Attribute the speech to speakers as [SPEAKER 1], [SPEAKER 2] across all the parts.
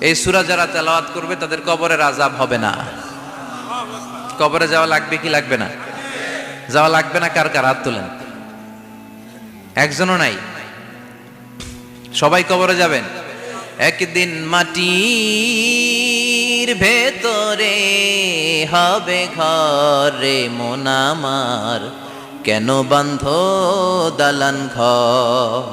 [SPEAKER 1] এই সূরা যারা তেলাওয়াত করবে তাদের কবরের আযাব হবে না। কবরে যাওয়া লাগবে কি লাগবে না? যাওয়া লাগবে না। কার কার হাত তোলেন? একজনও নাই। সবাই কবরে যাবেন। একদিন মাটির ভেতরে হবে ঘরে মন আমার, কেন বান্ধ দালান ঘর?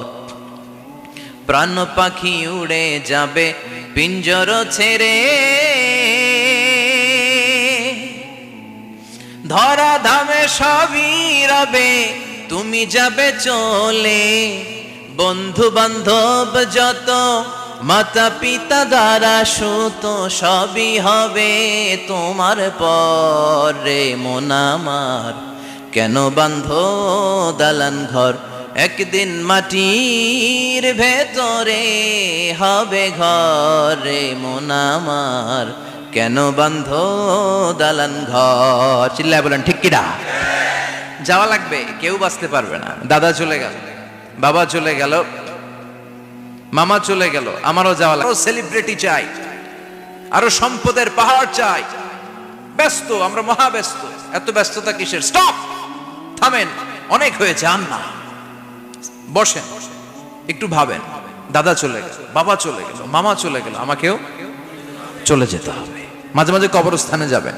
[SPEAKER 1] প্রাণ পাখি উড়ে যাবে পিঞ্জর ছেড়ে, ধরা ধামে সবই রবে তুমি যাবে চলে। বন্ধু বান্ধব যত মাতা পিতা দ্বারা সুত সবই হবে তোমার পরে মন আমার, কেন বান্ধ দালান ঘর? একদিন মাটির ভেতরে হবে ঘরে মন আমার, কেন বান্ধ দালান ঘর? চিল্লায় বলেন ঠিক কিনা? যাওয়া লাগবে, কেউ বাঁচতে পারবে না। দাদা চলে গেল, বাবা চলে গেল, মামা চলে গেল, আমারও যাওয়া লাগবে। সেলিব্রিটি চাই, আরো সম্পদের পাহাড় চাই। ব্যস্ত, আমরা মহা ব্যস্ত। এত ব্যস্ততা কিসের? স্টপ, থামেন, অনেক হয়েছে, আন না, বসেন, একটু ভাবেন। দাদা চলে গেল, বাবা চলে গেল, মামা চলে গেল, আমাকেও চলে যেতে হবে। মাঝে মাঝে কবরস্থানে যাবেন,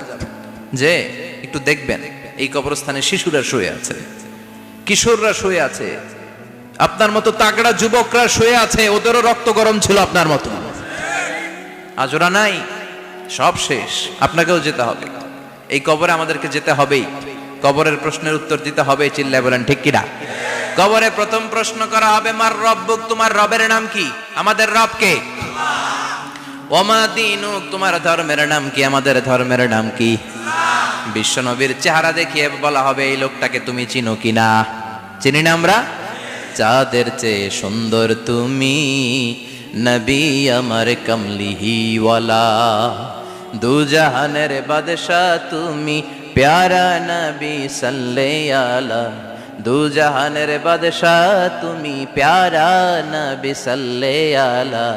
[SPEAKER 1] যে একটু দেখবেন এই কবরস্থানে শিশুরা শুয়ে আছে, কিশোররা শুয়ে আছে, আপনার মতো তাগড়া যুবকরা শুয়ে আছে, ওদেরও রক্ত গরম ছিল আপনার মতো। আজ ওরা নাই, সব শেষ। আপনাকেও যেতে হবে। এই কবরে আমাদেরকে যেতে হবেই। কবরের প্রশ্নের উত্তর দিতে হবে। চিল্লায় বলেন ঠিক কিনা? কবরে প্রথম প্রশ্ন করা হবে, মার রব্বুক, তোমার রবের নাম কি? আমাদের রব কে? ওমা দীনুক, তোমার ধর্মের নাম কি? আমাদের ধর্মের নাম কি? বিশ্বনবীর চেহারা দেখিয়ে বলা হবে, এই লোকটাকে তুমি চিনো কিনা? চিনি না আমরা? চাঁদের চেয়ে সুন্দর তুমি, নবী আমার কমলিহি ওয়ালা, দু জাহানের বাদশা তুমি, প্যারা নবী সাল্লাল্লাহু আলা, দু জাহানের বাদশা তুমি, প্যারা নবী সাল্লাল্লাহু আলা,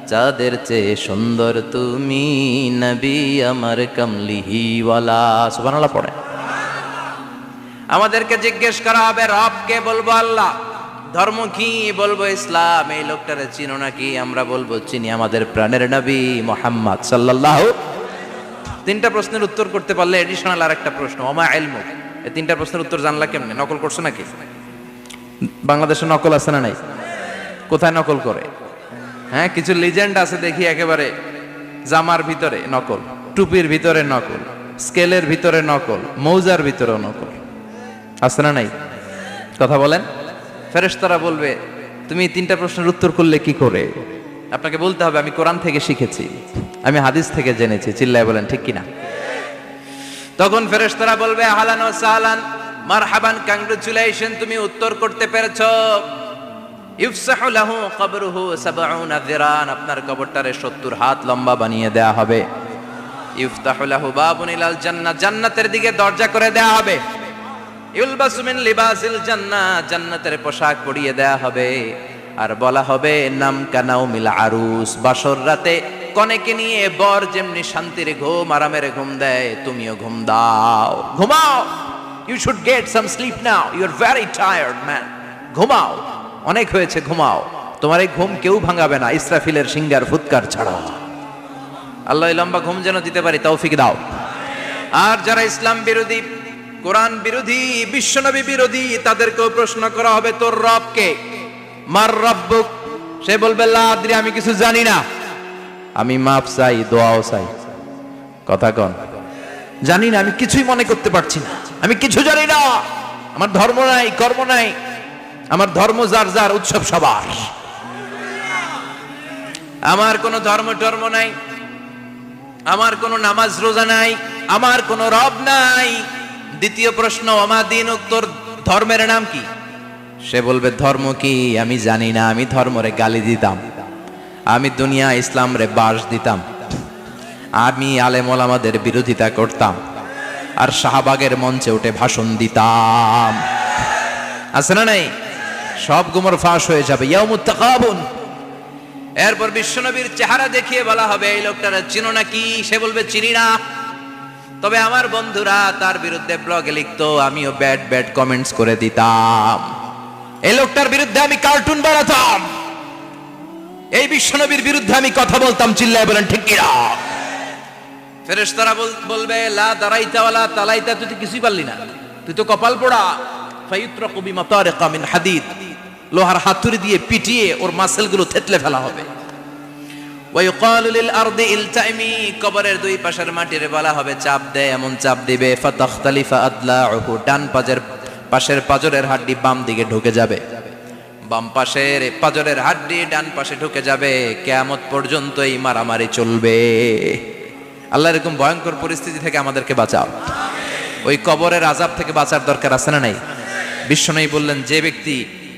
[SPEAKER 1] চাঁদের চেয়ে সুন্দর তুমি, নবী আমার কমলিহি ওয়ালা। সুবহানাল্লাহ পড়ে। আমাদেরকে জিজ্ঞেস করা হবে, রব কে? বলবো আল্লাহ। ধর্ম কি? বলবো ইসলাম। এই লোকটারে চিনো নাকি? আমরা বলবো চিনি, আমাদের প্রাণের নবী মুহাম্মদ সাল্লাল্লাহু। তিনটা প্রশ্নের উত্তর করতে পারলে এডিশনাল আর একটা প্রশ্ন, ওমা ইলমুক। এই তিনটা প্রশ্নের উত্তর জানলা কেমনে? নকল করছো নাকি? বাংলাদেশে নকল আছে না নাই? কোথায় নকল করে? হ্যাঁ, কিছু লিজেন্ড আছে দেখি, একেবারে জামার ভিতরে নকল, টুপির ভিতরে নকল, স্কেলের ভিতরে নকল, মৌজার ভিতরেও নকল। আছে না নাই? কথা বলেন। ফেরেশতারা বলবে, তুমি তিনটা প্রশ্নের উত্তর করলে কি করে? আপনাকে বলতে হবে, আমি কোরআন থেকে শিখেছি, আমি হাদিস থেকে জেনেছি। চিল্লায় বলেন ঠিক কিনা? তখন ফেরেশতারা বলবে, আহলান ওয়া সাহলান, মারহাবান, কংগ্রাচুলেশন, তুমি উত্তর করতে পেরেছো। ইফসাহু লাহু কবরুহু ৭০ যিরান, আপনার কবরটারে ৭০ হাত লম্বা বানিয়ে দেয়া হবে। ইফতাহু লাহু বাবুন ইলাল জান্নাহ, জান্নাতের দিকে দরজা করে দেয়া হবে। ইউলবাসু মিন লিবাসিল জান্নাহ, জান্নাতের পোশাক পরিয়ে দেয়া হবে। আর বলা হবে, নাম কানাউমিল আরুস, বাসর রাতে কনেকে নিয়ে বর যেমনি শান্তির ঘুম, আরামের ঘুম দেয়, তুমিও ঘুম দাও, ঘুমাও। You should get some sleep now, you are very tired man, ঘুমাও, অনেক হয়েছে, ঘুমাও। তোমার এই ঘুম কেউ ভাঙাবে না, ইসরাফিলের সিঙ্গার ফুৎকার ছাড়া। আল্লাহ লম্বা ঘুম যেন দিতে পারি, তৌফিক দাও। আর যারা ইসলাম বিরোধী, কোরআন বিরোধী, বিশ্বনবী বিরোধী, তাদেরকেও প্রশ্ন করা হবে, তোর রব কে? মার রব্বুক, সে বলবে, লা আদরি, আমি কিছু জানি না, আমি মাফ চাই, দোয়াও চাই। কথা কন, জানি না, আমি কিছুই মনে করতে পারছি না, আমি কিছু জানি না, আমার ধর্ম নাই, কর্ম নাই, আমার ধর্ম যার যার, উৎসব সবার, আমার কোনো ধর্ম টর্ম নাই, আমার কোনো নামাজ রোজা নাই, আমার কোনো রব নাই। দ্বিতীয় প্রশ্ন, ওমা দীনুক, তোর ধর্মের নাম কি? সে বলবে, ধর্ম কি আমি জানি না, আমি ধর্মরে গালি দিতাম, আমি দুনিয়া ইসলাম রে বাস দিতাম, আমি আলেম ওলামাদের বিরোধিতা করতাম, আর শাহবাগের মঞ্চে উঠে ভাষণ দিতাম। আছে না নাই? সব গুমর ফাঁস হয়ে যাবে। ইয়াউমুত তাকাবুন, এরপর বিশ্বনবীর চেহারা দেখিয়ে বলা হবে এই লোকটারা চিনো নাকি? সে বলবে চিনি না, তবে আমার বন্ধুরা তার বিরুদ্ধে ব্লগে লিখতো, আমিও ব্যাড ব্যাড কমেন্টস করে দিতাম, এই লোকটার বিরুদ্ধে আমি কার্টুন বানাতাম, এই বিশ্বনবীর বিরুদ্ধে আমি কথা বলতাম, চিল্লায় বলেন ঠিক কিনা? ফেরেশতারা বলবে লা দারাইতা ওয়ালা তালাইতা, তুই তো কিছুই পারলি না, তুই তো কপাল পোড়া। ফায়ুত্রাকু বিমাতারিকা মিন হাদিদ, লোহার হাতুড়ি দিয়ে পিটিয়ে ওর মাসেলগুলো থেতলে ফেলা হবে। ওয়ায়ুকালু লিল আরদি ইলতাইমি, কবরের দুই পাশের মাটির বলা হবে চাপ দে, এমন চাপ দিবে ফাতাখতালিফা আদলাউহু, ডান পাশের পাজরের হাড্ডি বাম দিকে ঢুকে যাবে, বাম পাশের পাজরের হাড্ডি ডান পাশে ঢুকে যাবে, কিয়ামত পর্যন্ত এই মারামারি চলবে। আল্লাহ এরকম ভয়ঙ্কর পরিস্থিতি থেকে আমাদেরকে বাঁচাও। ওই কবরের আযাব থেকে বাঁচার দরকার আছে না নাই? বিশ্বনবী বললেন যে ব্যক্তি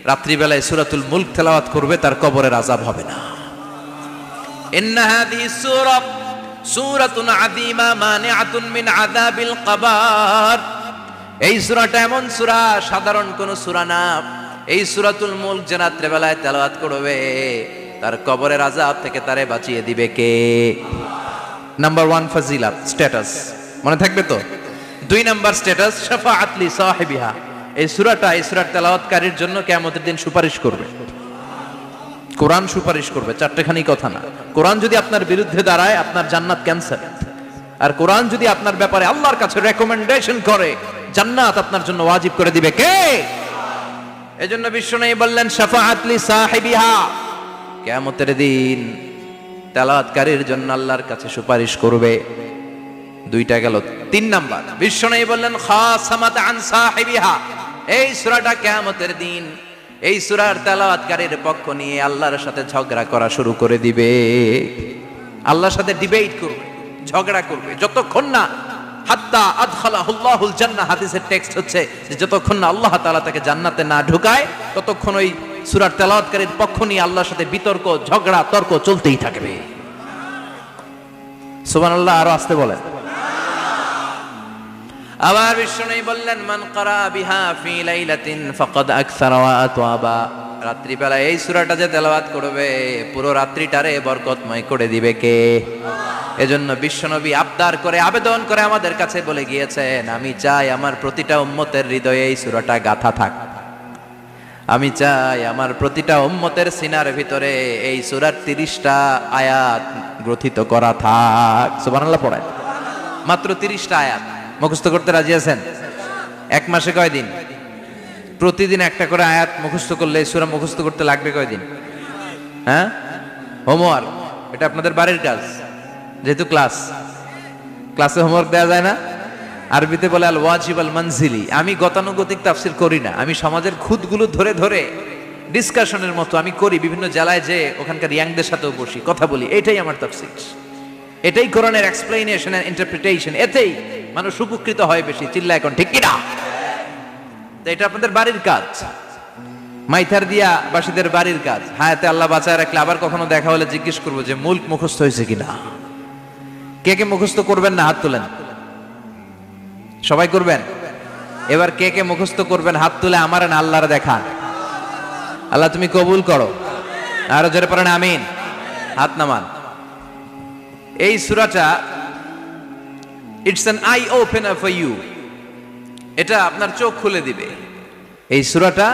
[SPEAKER 1] রাত্রিবেলায় সূরাতুল মুলক তেলাওয়াত করবে তার কবরের আযাব হবে না। ইন্না হাযিহি সূরাতুন আযীমা মানিআতুন মিন আযাবিল কবর, এই সূরাটা এমন সূরা, সাধারণ কোন সূরা না। এই সূরাতুল মুলক যে রাত্রিবেলায় তেলাওয়াত করবে তার কবরের আযাব থেকে তারে বাঁচিয়ে দিবে কে? নাম্বার 1 ফাজিলাত, স্ট্যাটাস, মনে থাকবে তো? 2 নাম্বার স্ট্যাটাস শাফাআত লি সাহিবিহা, এই সূরাটা এই সূরার তেলাওয়াতকারীর জন্য কিয়ামতের দিন সুপারিশ করবে। কোরআন সুপারিশ করবে, চারটেখানি কথা না। কোরআন যদি আপনার বিরুদ্ধে দাঁড়ায় আপনার জান্নাত ক্যান্সেল, আর কোরআন যদি আপনার ব্যাপারে আল্লাহর কাছে রেকমেন্ডেশন করে জান্নাত আপনার জন্য ওয়াজিব করে দিবে কে? এজন্য বিশ্বনবী বললেন শাফাআত লি সাহিবিহা, কিয়ামতের দিন তেলাওয়াতকারীর জন্য আল্লাহর কাছে সুপারিশ করবে। 2টা গেল। 3 নাম্বার বিশ্বনবী বললেন খাসামাত আন সাহিবিহা, এই সূরাটা কিয়ামতের দিন এই সূরার তেলাওয়াতকারীর পক্ষ নিয়ে আল্লাহর সাথে ঝগড়া করা শুরু করে দিবে, আল্লাহর সাথে ডিবেট করবে, ঝগড়া করবে, যতক্ষণ না হাত্তা আদখালাহুল্লাহুল জান্নাহ, হাদিসের টেক্সট হচ্ছে যে যতক্ষণ না আল্লাহ তাআলা তাকে জান্নাতে না ঢুকায় ততক্ষণ ওই সূরার তেলাওয়াতকারীর পক্ষ নিয়ে আল্লাহর সাথে বিতর্ক, ঝগড়া, তর্ক চলতেই থাকবে। সুবহানাল্লাহ, আরো আসতে বলেন। আবার বিশ্বনবী বললেন মান ক্বারা বিহা ফি লাইলাতিন ফাকাদ আকসারা ওয়া আতওয়াবা, রাত্রিবেলা এই সূরাটা যে তেলাওয়াত করবে পুরো রাত্রিটারে বরকতময় করে দিবে কে? এজন্য বিশ্বনবী আবদার করে আবেদন করে আমাদের কাছে বলে গিয়েছেন, আমি চাই আমার প্রতিটা উম্মতের হৃদয়ে এই সূরাটা গাঁথা থাক, আমি চাই আমার প্রতিটা উম্মতের সিনার ভিতরে এই সূরার 30টা আয়াত গ্রথিত করা থাক। সুবহানাল্লাহ পড়েন। মাত্র 30টা আয়াত মুখস্থ করতে রাজি আছেন? 1 মাসে কয়দিন? প্রতিদিন একটা করে আয়াত মুখস্থ করলে এই সূরা মুখস্থ করতে লাগবে কয়দিন? হ্যাঁ, হোমওয়ার্ক, এটা আপনাদের বাড়ির কাজ। যেহেতু ক্লাসে হোমওয়ার্ক দেওয়া যায় না, আরবিতে বলে আল ওয়াজিব আল মানজিলি। আমি গতানুগতিক তাফসীর করি না, আমি সমাজের খুঁতগুলো ধরে ধরে ডিসকাশনের মতো আমি করি, বিভিন্ন জেলায় যে ওখানকার ইয়াংদের সাথেও বসি, কথা বলি, এটাই আমার তাফসীর, এটাই কোরআনের এক্সপ্লেনেশন এন্ড ইন্টারপ্রিটেশন, এতেই মানুষ উপকৃত হয় বেশি। চিল্লা এখন ঠিক কিনা? এটা আপনাদের বাড়ির কাজ, মাইথার দিয়া বাসীদের বাড়ির কাজ। হায়াতে আল্লাহ বাঁচায় রাখলে আবার কখনো দেখা হলে জিজ্ঞেস করবো যে মুলক মুখস্থ হয়েছে কিনা। কে কে মুখস্থ করবেন না হাত তোলেন, সবাই করবেন। এবার কে কে মুখস্থ করবেন হাত তুলে আমার না আল্লাহর দেখান। আল্লাহ তুমি কবুল করো, আরো জোরে পড়েন আমিন, হাত নামান। এই সূরাটা it's an eye opener for you, এটা আপনার চোখ খুলে দিবে। এই সূরাটা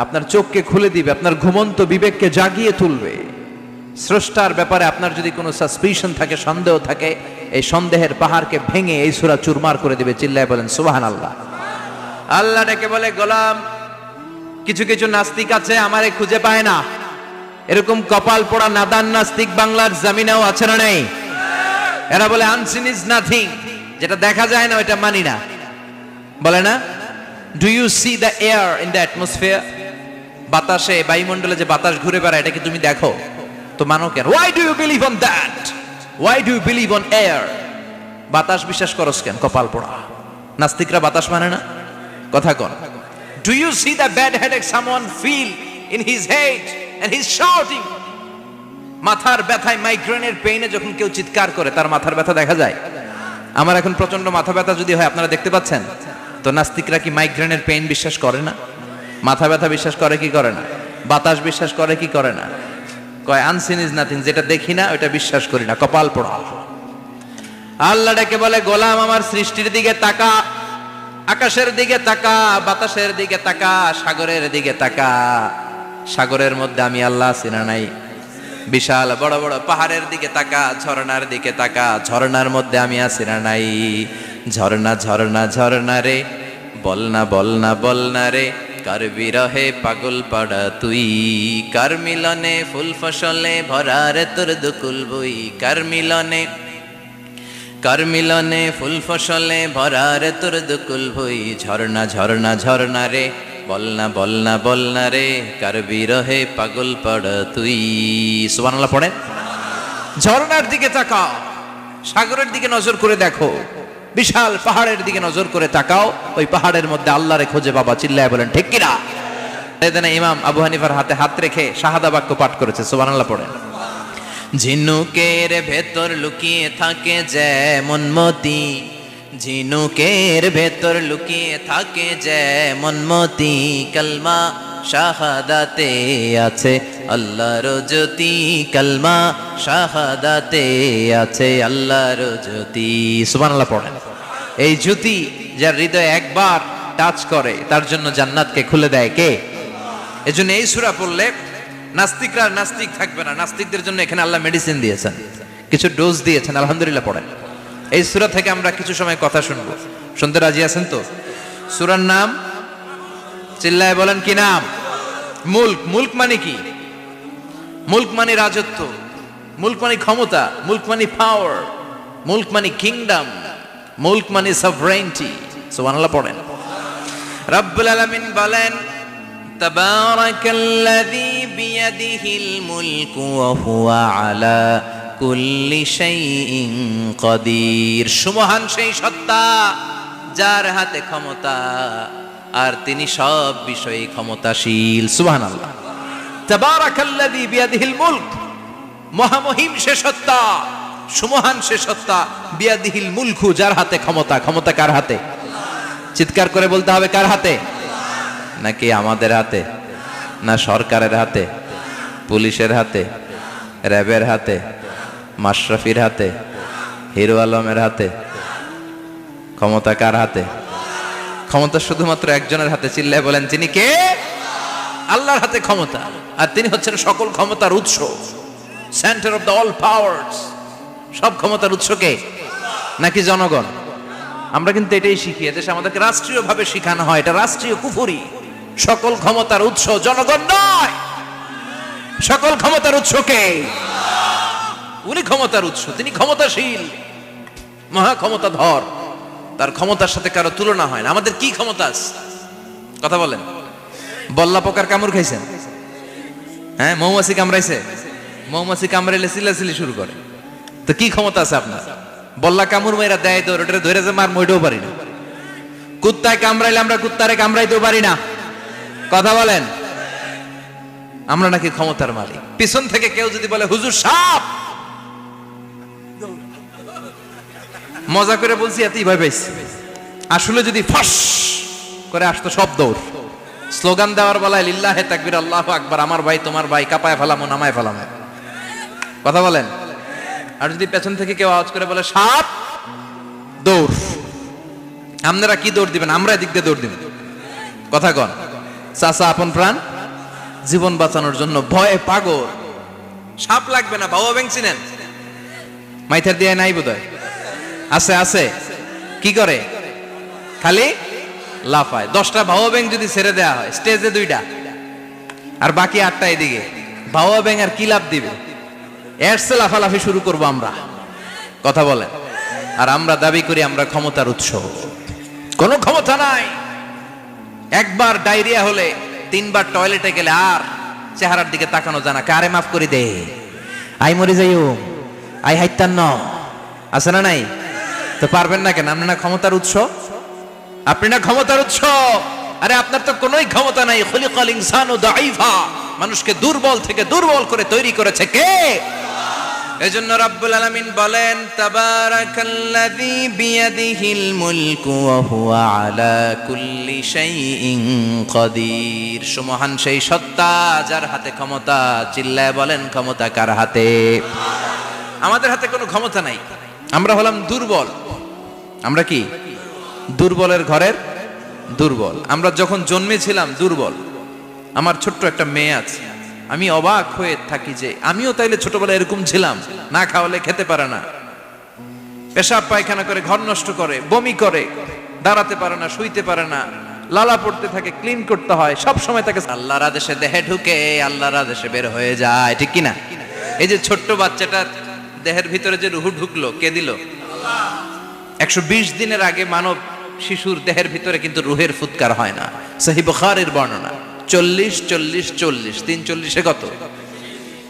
[SPEAKER 1] আপনার চোখকে খুলে দিবে, আপনার ঘুমন্ত বিবেককে জাগিয়ে তুলবে। স্রষ্টার ব্যাপারে আপনার যদি কোনো সাসপিশন থাকে, সন্দেহ থাকে, এই সন্দেহের পাহাড়কে ভেঙে এই সূরা চুরমার করে দিবে। চিল্লায় বলেন সুবহানাল্লাহ। আল্লাহ ডেকে বলে গোলাম, কিছু কিছু নাস্তিক আছে আমারে খুঁজে পায় না, এরকম কপাল পোড়া নাদান নাস্তিক বাংলার জমিনেও আছে না নেই? এরা বলে আনসিন ইজ নাথিং, যেটা দেখা যায় না ওটা মানি না, বলে না? Do you see the air in the atmosphere? বাতাসে, বায়ুমণ্ডলে যে বাতাস ঘুরে বেড়ায় এটা কি তুমি দেখো? তো মানো কেন? Why do you believe on that? Why do you believe on air? বাতাস বিশ্বাস করস কেন? কপাল পোড়া নাস্তিকরা বাতাস মানে না, কথা কন। Do you see the bad headache someone feel in his head and he is shouting? মাথার ব্যথায়, মাইগ্রেনের পেইনে যখন কেউ চিৎকার করে তার মাথার ব্যথা দেখা যায়। আমার এখন প্রচন্ড মাথা ব্যথা যদি হয়, আপনারা দেখতে পাচ্ছেন তো, নাস্তিকরা কি মাইগ্রেনের পেইন বিশ্বাস করে না? মাথা ব্যথা বিশ্বাস করে কি করে না? বাতাস বিশ্বাস করে কি করে না? কয় আনসিন ইজ নাথিং, যেটা দেখি না ওটা বিশ্বাস করি না, কপাল পোড়া। আল্লাহ ডেকে বলে, গোলাম আমার সৃষ্টির দিকে তাকা, আকাশের দিকে তাকা, বাতাসের দিকে তাকা, সাগরের দিকে তাকা। সাগরের মধ্যে আমি আল্লাহ আছি না নাই? বিশাল বড় বড় পাহাড়ের দিকে তাকা, ঝর্ণার দিকে তাকা, ঝর্ণার মধ্যে আমি আছি না নাই? ঝর্ণা ঝর্ণা ঝর্ণা রে, বলনা বলনা বলনা রে, কার বিরহে পাগল পাড়া তুই, কার মিলনে ফুল ফসলে ভরা রে তোর দুকুল বই, কার মিলনে ফুল ফসলে ভরা রে তোর দুকুল বই। ঝর্ণা ঝর্ণা ঝর্ণা রে, বলনা বলনা বলনা রে, কার বিরহে পাগল পাড়া তুই। সুবহানাল্লাহ পড়েন। ঝর্ণার দিকে তাকাও, সাগরের দিকে নজর করে দেখো, বিশাল পাহাড়ের দিকে নজর করে তাকাও, ওই পাহাড়ের মধ্যে আল্লাহরে খুঁজে পাবা। চিল্লায় বলেন ঠিক কিনা? এখানে ইমাম আবু হানিফার হাতে হাত রেখে শাহাদা বাক্য পাঠ করেছে। সুবহানাল্লাহ পড়েন। ঝিনুকের ভেতর লুকিয়ে থাকে যেমন মতি, ঝিনুকের ভেতর লুকিয়ে থাকে যেমন মতি, কালমা শাহাদাতে আছে আল্লাহর জ্যোতি, কালমা শাহাদাতে আছে আল্লাহর জ্যোতি। সুবহানাল্লাহ পড়েন। এই জ্যোতি যার হৃদয়ে একবার টাচ করে তার জন্য জান্নাতকে খুলে দেয় কে? এজন্য এই সূরা পড়লে নাস্তিকরা নাস্তিক থাকবে না। নাস্তিকদের জন্য এখানে আল্লাহ মেডিসিন দিয়েছেন, কিছু ডোজ দিয়েছেন। আলহামদুলিল্লাহ পড়েন। এই সূরা থেকে আমরা কিছু সময় কথা শুনবো, শুনতে রাজি আছেন তো? সূরার নাম চিল্লায় বলেন কি নাম? মুলক। মুলক মানে কি? মুলক মানে রাজত্ব, মুলক মানে ক্ষমতা, মুলক মানে পাওয়ার, মুলক মানে কিংডম, মুলক মানে সভরেইনটি। সুবহানাল্লাহ পড়েন। রব্বুল আলামিন বলেন, তাবারাকাল্লাযী বিয়াদিহিল মুলকু ওয়া হুয়া আলা কুল্লি শাইইন কাদির। সুমহান সেই সত্তা যার হাতে ক্ষমতা আর তিনি সব বিষয়ে ক্ষমতাশীল। সুবহানাল্লাহ। তাবারাকাল্লাযী বিয়াদিহিল মুলক, মহামহিম সে সত্তা, সুমহান সে সত্তা, বিয়াদিহিল মুলকু, যার হাতে ক্ষমতা। ক্ষমতা কার হাতে? চিৎকার করে বলতে হবে, কার হাতে? নাকি আমাদের হাতে? না সরকারের হাতে, পুলিশের হাতে, র্যাবের হাতে, মাশরাফির হাতে, হিরো আলমের হাতে? ক্ষমতা কার হাতে? ক্ষমতা শুধুমাত্র একজনের হাতে। চিল্লায় বলেন তিনি কে? আল্লাহর হাতে ক্ষমতা, আর তিনি হচ্ছেন সকল ক্ষমতার উৎস, centre of the all powers. সব ক্ষমতার উৎস কে? নাকি জনগণ? আমরা কিন্তু এটাই শিখি, এদেশে আমাদেরকে রাষ্ট্রীয়ভাবে শিখানো হয়, এটা রাষ্ট্রীয় কুফরি। সকল ক্ষমতার উৎস জনগণ নয়, সকল ক্ষমতার উৎস কে? উনি ক্ষমতার উৎস, তিনি ক্ষমতাশীল, মহা ক্ষমতাধর, তার ক্ষমতার সাথে কারো তুলনা হয় না। আমাদের কি ক্ষমতা আছে? কথা বলেন। বল্লা পোকার কামড় খাইছেন? হ্যাঁ, মৌমাছি কামড়াইছে? মৌমাছি কামড়াইলে চিল্লাচিল্লি শুরু করে, তো কি ক্ষমতা আছে আপনার? বল্লা কামড় মেয়েরা দেয় দৌড়, ওটা ধরে যে মার মইটাও পারি না। কুত্তায় কামড়াইলে আমরা কুত্তারে কামড়াইতেও পারি না। কথা বলেন। আমরা নাকি ক্ষমতার মালিক। পিছন থেকে কেউ যদি বলে হুজুর সাপ, মজা করে বলছি, এতই ভয় পাইছি। আসলে যদি ফাঁস করে আসতো সব দৌড়। স্লোগান দেওয়ার বেলায় লিল্লাহে তাকবীর, আল্লাহু আকবার, আমার ভাই তোমার ভাই, কাপায় ফেলামো নামায় ফেলামো। কথা বলেন। আর যদি পেছন থেকে কেউ আওয়াজ করে বলে সাপ, দৌড়। আপনারা কি দৌড় দিবেন? আমরা এদিক দিয়ে দৌড় দিব। কথা কন। চাচা আপন প্রাণ, জীবন বাঁচানোর জন্য ভয়ে পাগল। সাপ লাগবে না, বাবা ব্যাং চিনেন? মাইথার দিয়ে নাই বোধহয়, আছে আছে। কি করে? খালি লাফায়। 10টা ভাওয়া ব্যাং যদি ছেড়ে দেওয়া হয়, স্টেজে 2টা আর বাকি 8টা এদিকে, ভাওয়া ব্যাং আর কি লাভ দিবে? এরসে লাফালাফি শুরু করবো আমরা। কথা বলেন। আর আমরা দাবি করি আমরা ক্ষমতার উৎস। কোনো ক্ষমতা নাই। একবার ডায়রিয়া হলে 3বার টয়লেটে গেলে আর চেহারার দিকে তাকানো জানা, কারে মাফ করে দে, আই মরে যাইও, আই হাইতান ন, আছে না নাই? তো পারবেন না কেন? আপনি না ক্ষমতার উৎস, আপনি না ক্ষমতার উৎস। আরে আপনার তো কোনোই ক্ষমতা নাই। খুলিকাল ইনসানু দাঈফা, মানুষকে দুর্বল থেকে দুর্বল করে তৈরি করেছে কে? এজন্য রব্বুল আলামিন বলেন তাবারাকাল্লাযী বিয়াদিহিল মুলকু ওয়া হুয়া আলা কুল্লি শাইইন কাদির। সুমহান সেই সত্তা যার হাতে ক্ষমতা। চিল্লায় বলেন ক্ষমতা কার হাতে? আমাদের হাতে কোনো ক্ষমতা নাই। আমরা হলাম দুর্বল। আমরা কি? দুর্বলের ঘরের দুর্বল। আমরা যখন জন্মেছিলাম দুর্বল। আমার ছোট্ট একটা মেয়ে আছে, আমি অবাক হয়ে থাকি যে আমিও তাইলে ছোটবেলায় এরকম ছিলাম, না খাওয়ালে খেতে পারে না, পেশাব পায়খানা করে, ঘর নষ্ট করে, বমি করে, দাঁড়াতে পারে না, শুইতে পারে না, লালা পড়তে থাকে, ক্লিন করতে হয়, সব সময় তাকে আল্লাহর আদেশে দেহে ঢুকে, আল্লাহর আদেশে বের হয়ে যায়, ঠিক কি না? এই যে ছোট্ট বাচ্চাটার দেহের ভিতরে যে রুহু ঢুকলো, কে দিল? 120 দিনের আগে মানব শিশুর দেহের ভিতরে কিন্তু রুহের ফুৎকার হয় না। সহিহ বুখারীর বর্ণনা 40 40 40 340 কত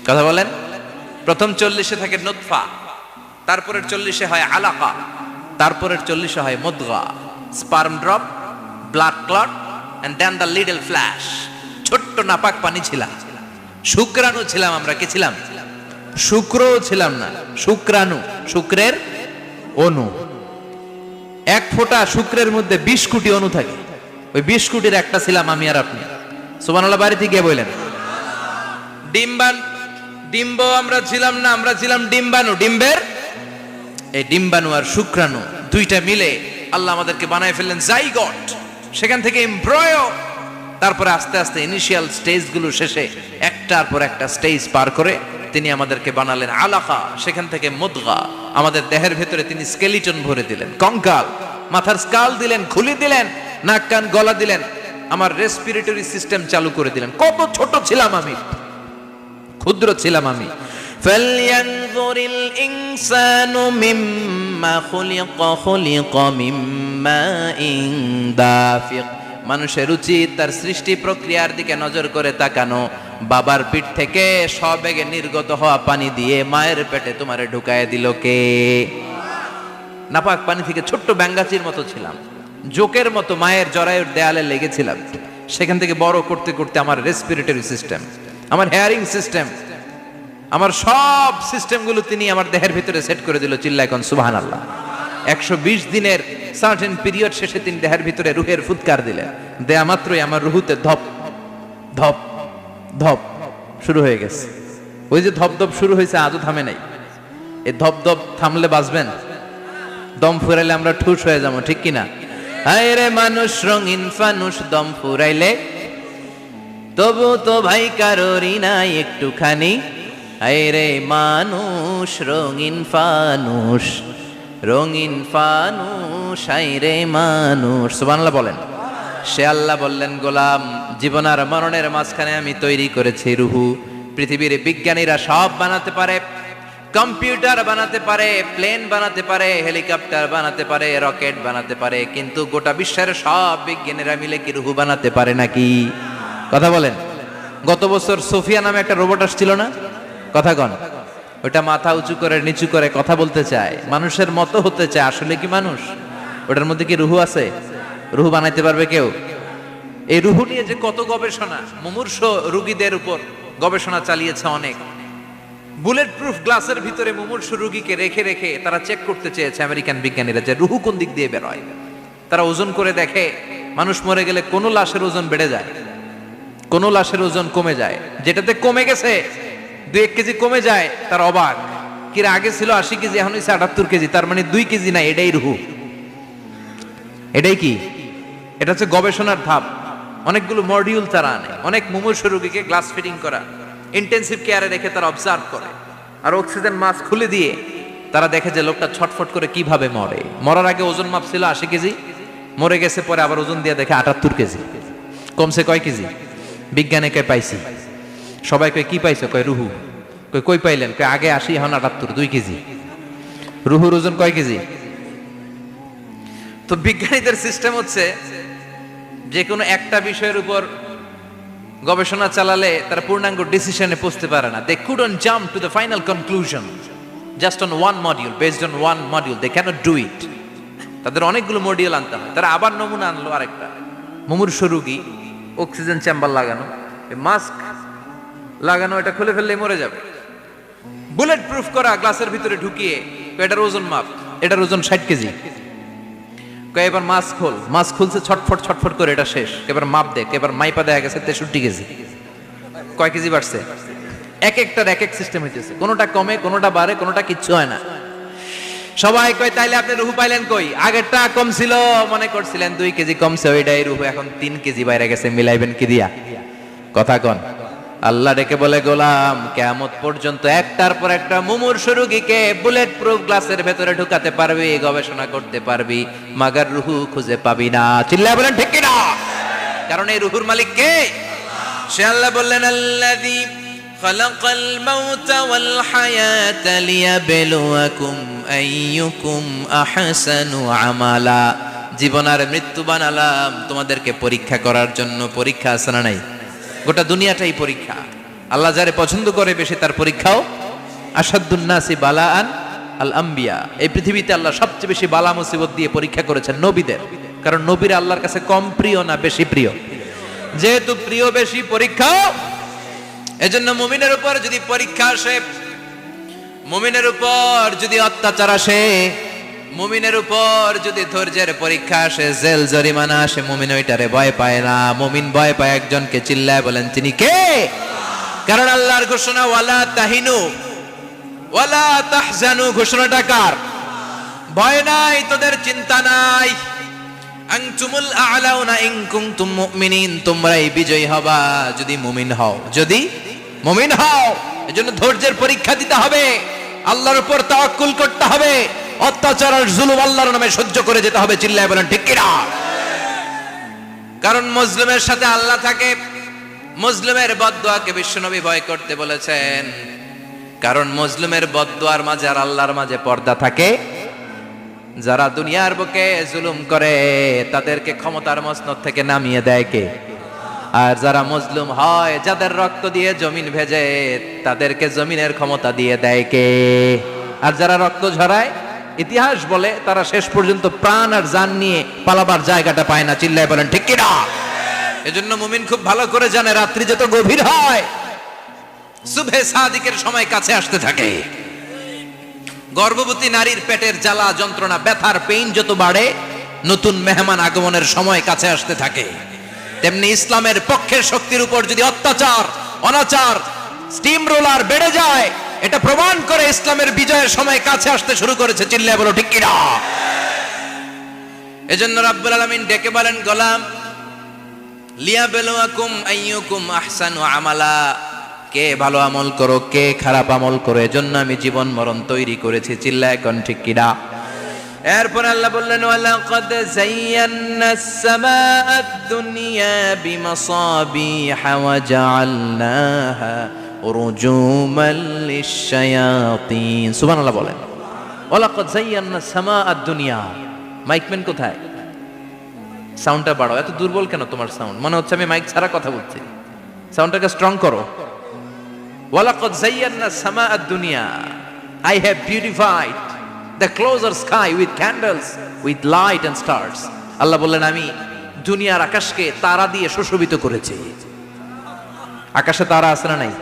[SPEAKER 1] কথা বলেন? প্রথম 40 থাকে নুতফা, তারপরের 40 হয় আলাকা, তারপরের 40 হয় মুদগা, sperm drop, blood clot and then the little flesh. ছোট্ট নাপাক পানি ছিলাম, শুক্রাণু ছিলাম। আমরা কি ছিলাম? শুক্রও ছিলাম না, শুক্রাণু, শুক্রের অণু। এক ফোঁটা শুক্রের মধ্যে 20 কোটি অণু থাকে। ওই 20 কোটির একটা ছিলাম আমি আর আপনি। সুবহানাল্লাহ বাড়িতে গিয়ে বললেন। ডিম্ব আমরা ছিলাম না, আমরা ছিলাম ডিম্বাণু। ডিম্বের এই ডিম্বাণু আর শুক্রাণু দুইটা মিলে আল্লাহ আমাদেরকে বানায় ফেললেন জাইগট, সেখান থেকে এমব্রয়ো, তারপরে আস্তে আস্তে ইনিশিয়াল স্টেজগুলো শেষে একটার পর একটা স্টেজ পার করে তিনি আমাদেরকে বানালেন আলাকা, সেখান থেকে মুদগা। আমাদের দেহের ভেতরে তিনি স্কেলিটন ভরে দিলেন, কঙ্কাল, মাথার স্কাল দিলেন, খুলি দিলেন, নাক কান গলা দিলেন, আমার রেসপিরেটরি সিস্টেম চালু করে দিলেন। কত ছোট ছিলাম আমি, ক্ষুদ্র ছিলাম আমি। ফালয়ানজুরিল ইনসানু মিম্মা খুলিকা, খুলিকা মিম্মাইন দাফিক। মানুষের উচিত তার সৃষ্টি প্রক্রিয়ার দিকে নজর করে তাকানো। বাবার পিঠ থেকে সবেগে নির্গত হওয়া পানি দিয়ে মায়ের পেটে তোমারে ঢুকায় দিল কে? নাপাক পানি থেকে ছোট্ট ব্যাঙ্গাচির মতো ছিলাম, জোকের মতো মায়ের জরায়ুর দেয়ালে লেগেছিলাম। সেখান থেকে বড় করতে করতে আমার রেসপিরেটরি সিস্টেম, আমার হেয়ারিং সিস্টেম, আমার সব সিস্টেমগুলো তিনি আমার দেহের ভিতরে সেট করে দিল। চিল্লায় কোন সুবহানাল্লাহ। 120 দিনের সার্টেন পিরিয়ড শেষে তিনি দেহের ভিতরে রুহের ফুৎকার দিলেন। দেয়া মাত্রই আমার রুহুতে ধপ ধপ ধপ শুরু হয়ে গেছে। ওই যে ধপ ধপ শুরু হয়েছে, আজও থামে নাই। এই ধপ ধপ থামলে বাঁচবেন, দম ফুরাইলে আমরা ঠুস হয়ে যাবো, ঠিক কিনা? হায় রে মানুষ রঙিন ফানুষ, দম ফুরাইলে তবু তো ভাই কারোরই নাই একটুখানি। হায় রে মানুষ রঙিন ফানুষ, রঙিন ফানুষ, হায় রে মানুষ। সুবহানাল্লাহ বলেন। সে আল্লাহ বললেন, গোলাম, জীবন আর মরণের মাঝখানে আমি তৈরি করেছি রুহু। পৃথিবীর বিজ্ঞানীরা সব বানাতে পারে, কম্পিউটার বানাতে পারে, প্লেন বানাতে পারে, হেলিকপ্টার বানাতে পারে, রকেট বানাতে পারে, কিন্তু গোটা বিশ্বের সব বিজ্ঞানীরা মিলে কি রুহু বানাতে পারে নাকি? কথা বলেন। গত বছর সোফিয়া নামে একটা রোবট আসছিল না? কথা কন। ওটা মাথা উঁচু করে নিচু করে কথা বলতে চায়, মানুষের মতো হতে চায়। আসলে কি মানুষ? ওটার মধ্যে কি রুহু আছে? রুহু বানাইতে পারবে কেউ? এই রুহু নিয়ে যে কত গবেষণা, মুমূর্ষ রোগীদের উপর গবেষণা চালিয়েছে অনেক। বুলেট প্রুফ গ্লাসের ভিতরে মুমূর্ষ রোগীকে রেখে রেখে তারা চেক করতে চেয়েছে আমেরিকান বিজ্ঞানীরা যে রুহু কোন দিক দিয়ে বেরোয়। তারা ওজন করে দেখে, মানুষ মরে গেলে কোন লাশের ওজন বেড়ে যায়, কোন লাশের ওজন কমে যায়। যেটাতে কমে গেছে 2-1 কেজি কমে যায়, তার অবাক। কিরা আগে ছিল 80 কেজি, এখন হচ্ছে 78 কেজি, তার মানে 2 কেজি না, এটাই রুহু। এটাই কি? এটা হচ্ছে গবেষণার ধাপ। অনেকগুলো মডিউল তারা আনে, অনেক মুমূর্ষ রোগীকে গ্লাস ফিটিং করা, ইন্টেন্সিভ কেয়ারে রেখে তারা অবজার্ভ করে, আর অক্সিজেন মাস্ক খুলে দিয়ে তারা দেখে যে লোকটা ছটফট করে কিভাবে মরে। মরার আগে ওজন মাপ ছিল 80 কেজি, মরে গেছে পরে আবার ওজন দিয়ে দেখে 78 কেজি। কমছে কয় কেজি? বিজ্ঞানে কয় পাইছি। সবাই কয় কি পাইছো? কয় রুহু। কই পাইলেন? কয় আগে 80, এখন 78, 2 কেজি। রুহুর ওজন কয় কেজি? তো বিজ্ঞানীদের সিস্টেম হচ্ছে যে কোনো একটা বিষয়ের উপর গবেষণা চালালে তারা পূর্ণাঙ্গ ডিসিশনে পৌঁছতে পারে না। They couldn't jump to the final conclusion just on one module, based on one module. They can't do it. তাদের অনেকগুলো মডিউল আনতে হয়। তারা আবার নমুনা আনলো আরেকটা। মুমূর্ষ রোগী, অক্সিজেন চেম্বার লাগানো, মাস্ক লাগানো, এটা খুলে ফেললে মরে যাবে। বুলেট প্রুফ করা গ্লাসের ভিতরে ঢুকিয়ে এটার ওজন মাপ, এটার ওজন 60 কেজি। এবার মাছ খুলছে ছটফট ছটফট করে, এটা শেষ। এবার মাপ দেখ, এবার মাইপা দেখা গেছে 63 কেজি। কয় কেজি বাড়ছে? এক একটার এক এক সিস্টেম হইতেছে, কোনোটা কমে, কোনোটা বাড়ে, কোনোটা কিচ্ছু হয় না। সবাই কয় তাইলে আপনি রুহু পাইলেন কই? আগেরটা কম ছিল, মনে করছিলেন 2 কেজি কমছে, ওইটাই রুহু, এখন 3 কেজি বাইরে গেছে, মিলাইবেন কি দিয়া? কথা কন। আল্লাহ ডেকে বলে, গোলাম কিয়ামত পর্যন্ত একটার পর একটা মুমূর্ষু রোগীকে বুলেট প্রুফ গ্লাসের ভেতরে ঢুকাতে পারবি, গবেষণা করতে পারবি, মাগার রুহু খুঁজে পাবি না। চিল্লায় বলেন ঠিক কি না? কারণ এই রুহুর মালিক কে? সে আল্লাহ বললেন, আল্লাযী খালাকাল মাউতা ওয়াল হায়াতা লিয়াবলুয়াকুম আইয়ুকুম আহসানু আমালা। জীবন আর মৃত্যু বানালাম তোমাদেরকে পরীক্ষা করার জন্য। পরীক্ষা আছে না নাই? গোটা দুনিয়াটাই পরীক্ষা। আল্লাহ যারে পছন্দ করে বেশি তার পরীক্ষাও। আসাদুন নাসি বালাআন আল আম্বিয়া। এই পৃথিবীতে আল্লাহ সবচেয়ে বেশি বালা মুসিবত দিয়ে পরীক্ষা করেছেন নবীদের। কারণ নবীরা আল্লাহর কাছে কম প্রিয় না বেশি প্রিয়? যেহেতু প্রিয় বেশি, পরীক্ষা। এজন্য মুমিনের উপর যদি পরীক্ষা আসে, মুমিনের উপর যদি অত্যাচার আসে, মুমিনের উপর যদি ধৈর্যের পরীক্ষা আসে, জেল জরিমানা আসে, মুমিন ওইটারে ভয় পায় না। মুমিন ভয় পায় একজনকে। চিল্লায় বলেন তিনি কে? কারণ আল্লাহর ঘোষণা, ওয়ালা তাহিনু ওয়ালা তাহজানু। ঘোষণাটা কার? ভয় নাই, তোদের চিন্তা নাই। আনতুমুল আ'লাউনা ইন কুনতুম মুমিনিন। তোমরাই বিজয়ী হবা যদি মুমিন হও, যদি মুমিন হও। এজন্য ধৈর্যের পরীক্ষা দিতে হবে, আল্লাহর উপর তাওয়াক্কুল করতে হবে, অত্যাচার আর জুলুম আল্লাহর নামে সহ্য করে যেতে হবে। চিল্লায় বলেন ঠিক কি না? কারণ মুসলিমের সাথে আল্লাহ থাকে। মুসলিমের বদদুয়াকে বিশ্বনবী ভয় করতে বলেছেন। কারণ মুসলিমের বদদুয়ার মাঝে আর আল্লাহর মাঝে পর্দা থাকে। যারা দুনিয়ার বুকে জুলুম করে তাদেরকে ক্ষমতার মসনদ থেকে নামিয়ে দেয় কে? আর যারা মজলুম হয়, যাদের রক্ত দিয়ে জমিন ভেজে, তাদেরকে জমিনের ক্ষমতা দিয়ে দেয় কে? আর যারা রক্ত ঝরায়, ইতিহাস বলে তারা শেষ পর্যন্ত প্রাণ আর জান নিয়ে পালাবার জায়গাটা পায় না। চিল্লায় বলেন ঠিক কি না? এজন্য মুমিন খুব ভালো করে জানে, রাত্রি যত গভীর হয়, সুবহে সাদিকের সময় কাছে আসতে থাকে। গর্ভবতী নারীর পেটের জ্বালা যন্ত্রণা, ব্যথার পেইন যত বাড়ে, নতুন মেহমান আগমনের সময় কাছে আসতে থাকে। তেমনি ইসলামের পক্ষের শক্তির উপর যদি অত্যাচার, অনাচার, স্টিম রোলার বেড়ে যায়, এটা প্রমাণ করে ইসলামের বিজয়ের সময় কাছে আসতে শুরু করেছে। চিল্লায় বলো ঠিক কি না? এজন্য রাব্বুল আলামিন ডেকে বলেন, গোলাম লিয়াবলুয়াকুম আইয়ুকুম আহসানু আমালা। কে ভালো আমল করো, কে খারাপ আমল করো, এজন্য আমি জীবন মরণ তৈরি করেছি। চিল্লায় এখন ঠিক কি না? এরপর আল্লাহ বললেন, ওয়ালাকাদ যায়্যানাস সামাআদ দুনিয়া বিমাসাবিহা ওয়া জাআলনাহা রুজুমান লিশ-শায়াতিন। সুবহানাল্লাহ বলেন। ওয়ালাকাদ যায়্যানাস সামাআদ দুনিয়া। মাইকম্যান কোথায়? সাউন্ডটা বাড়াও। এত দুর্বল কেন তোমার সাউন্ড? মনে হচ্ছে আমি মাইক ছাড়া কথা বলছি। সাউন্ডটাকে স্ট্রং করো। ওয়ালাকাদ যায়্যানাস সামাআদ দুনিয়া। I have beautified the closer sky with candles, with light and stars. আল্লাহ বললেন, আমি দুনিয়ার আকাশকে তারা দিয়ে সুশোভিত করেছি। আকাশে তারা আছে না নাই?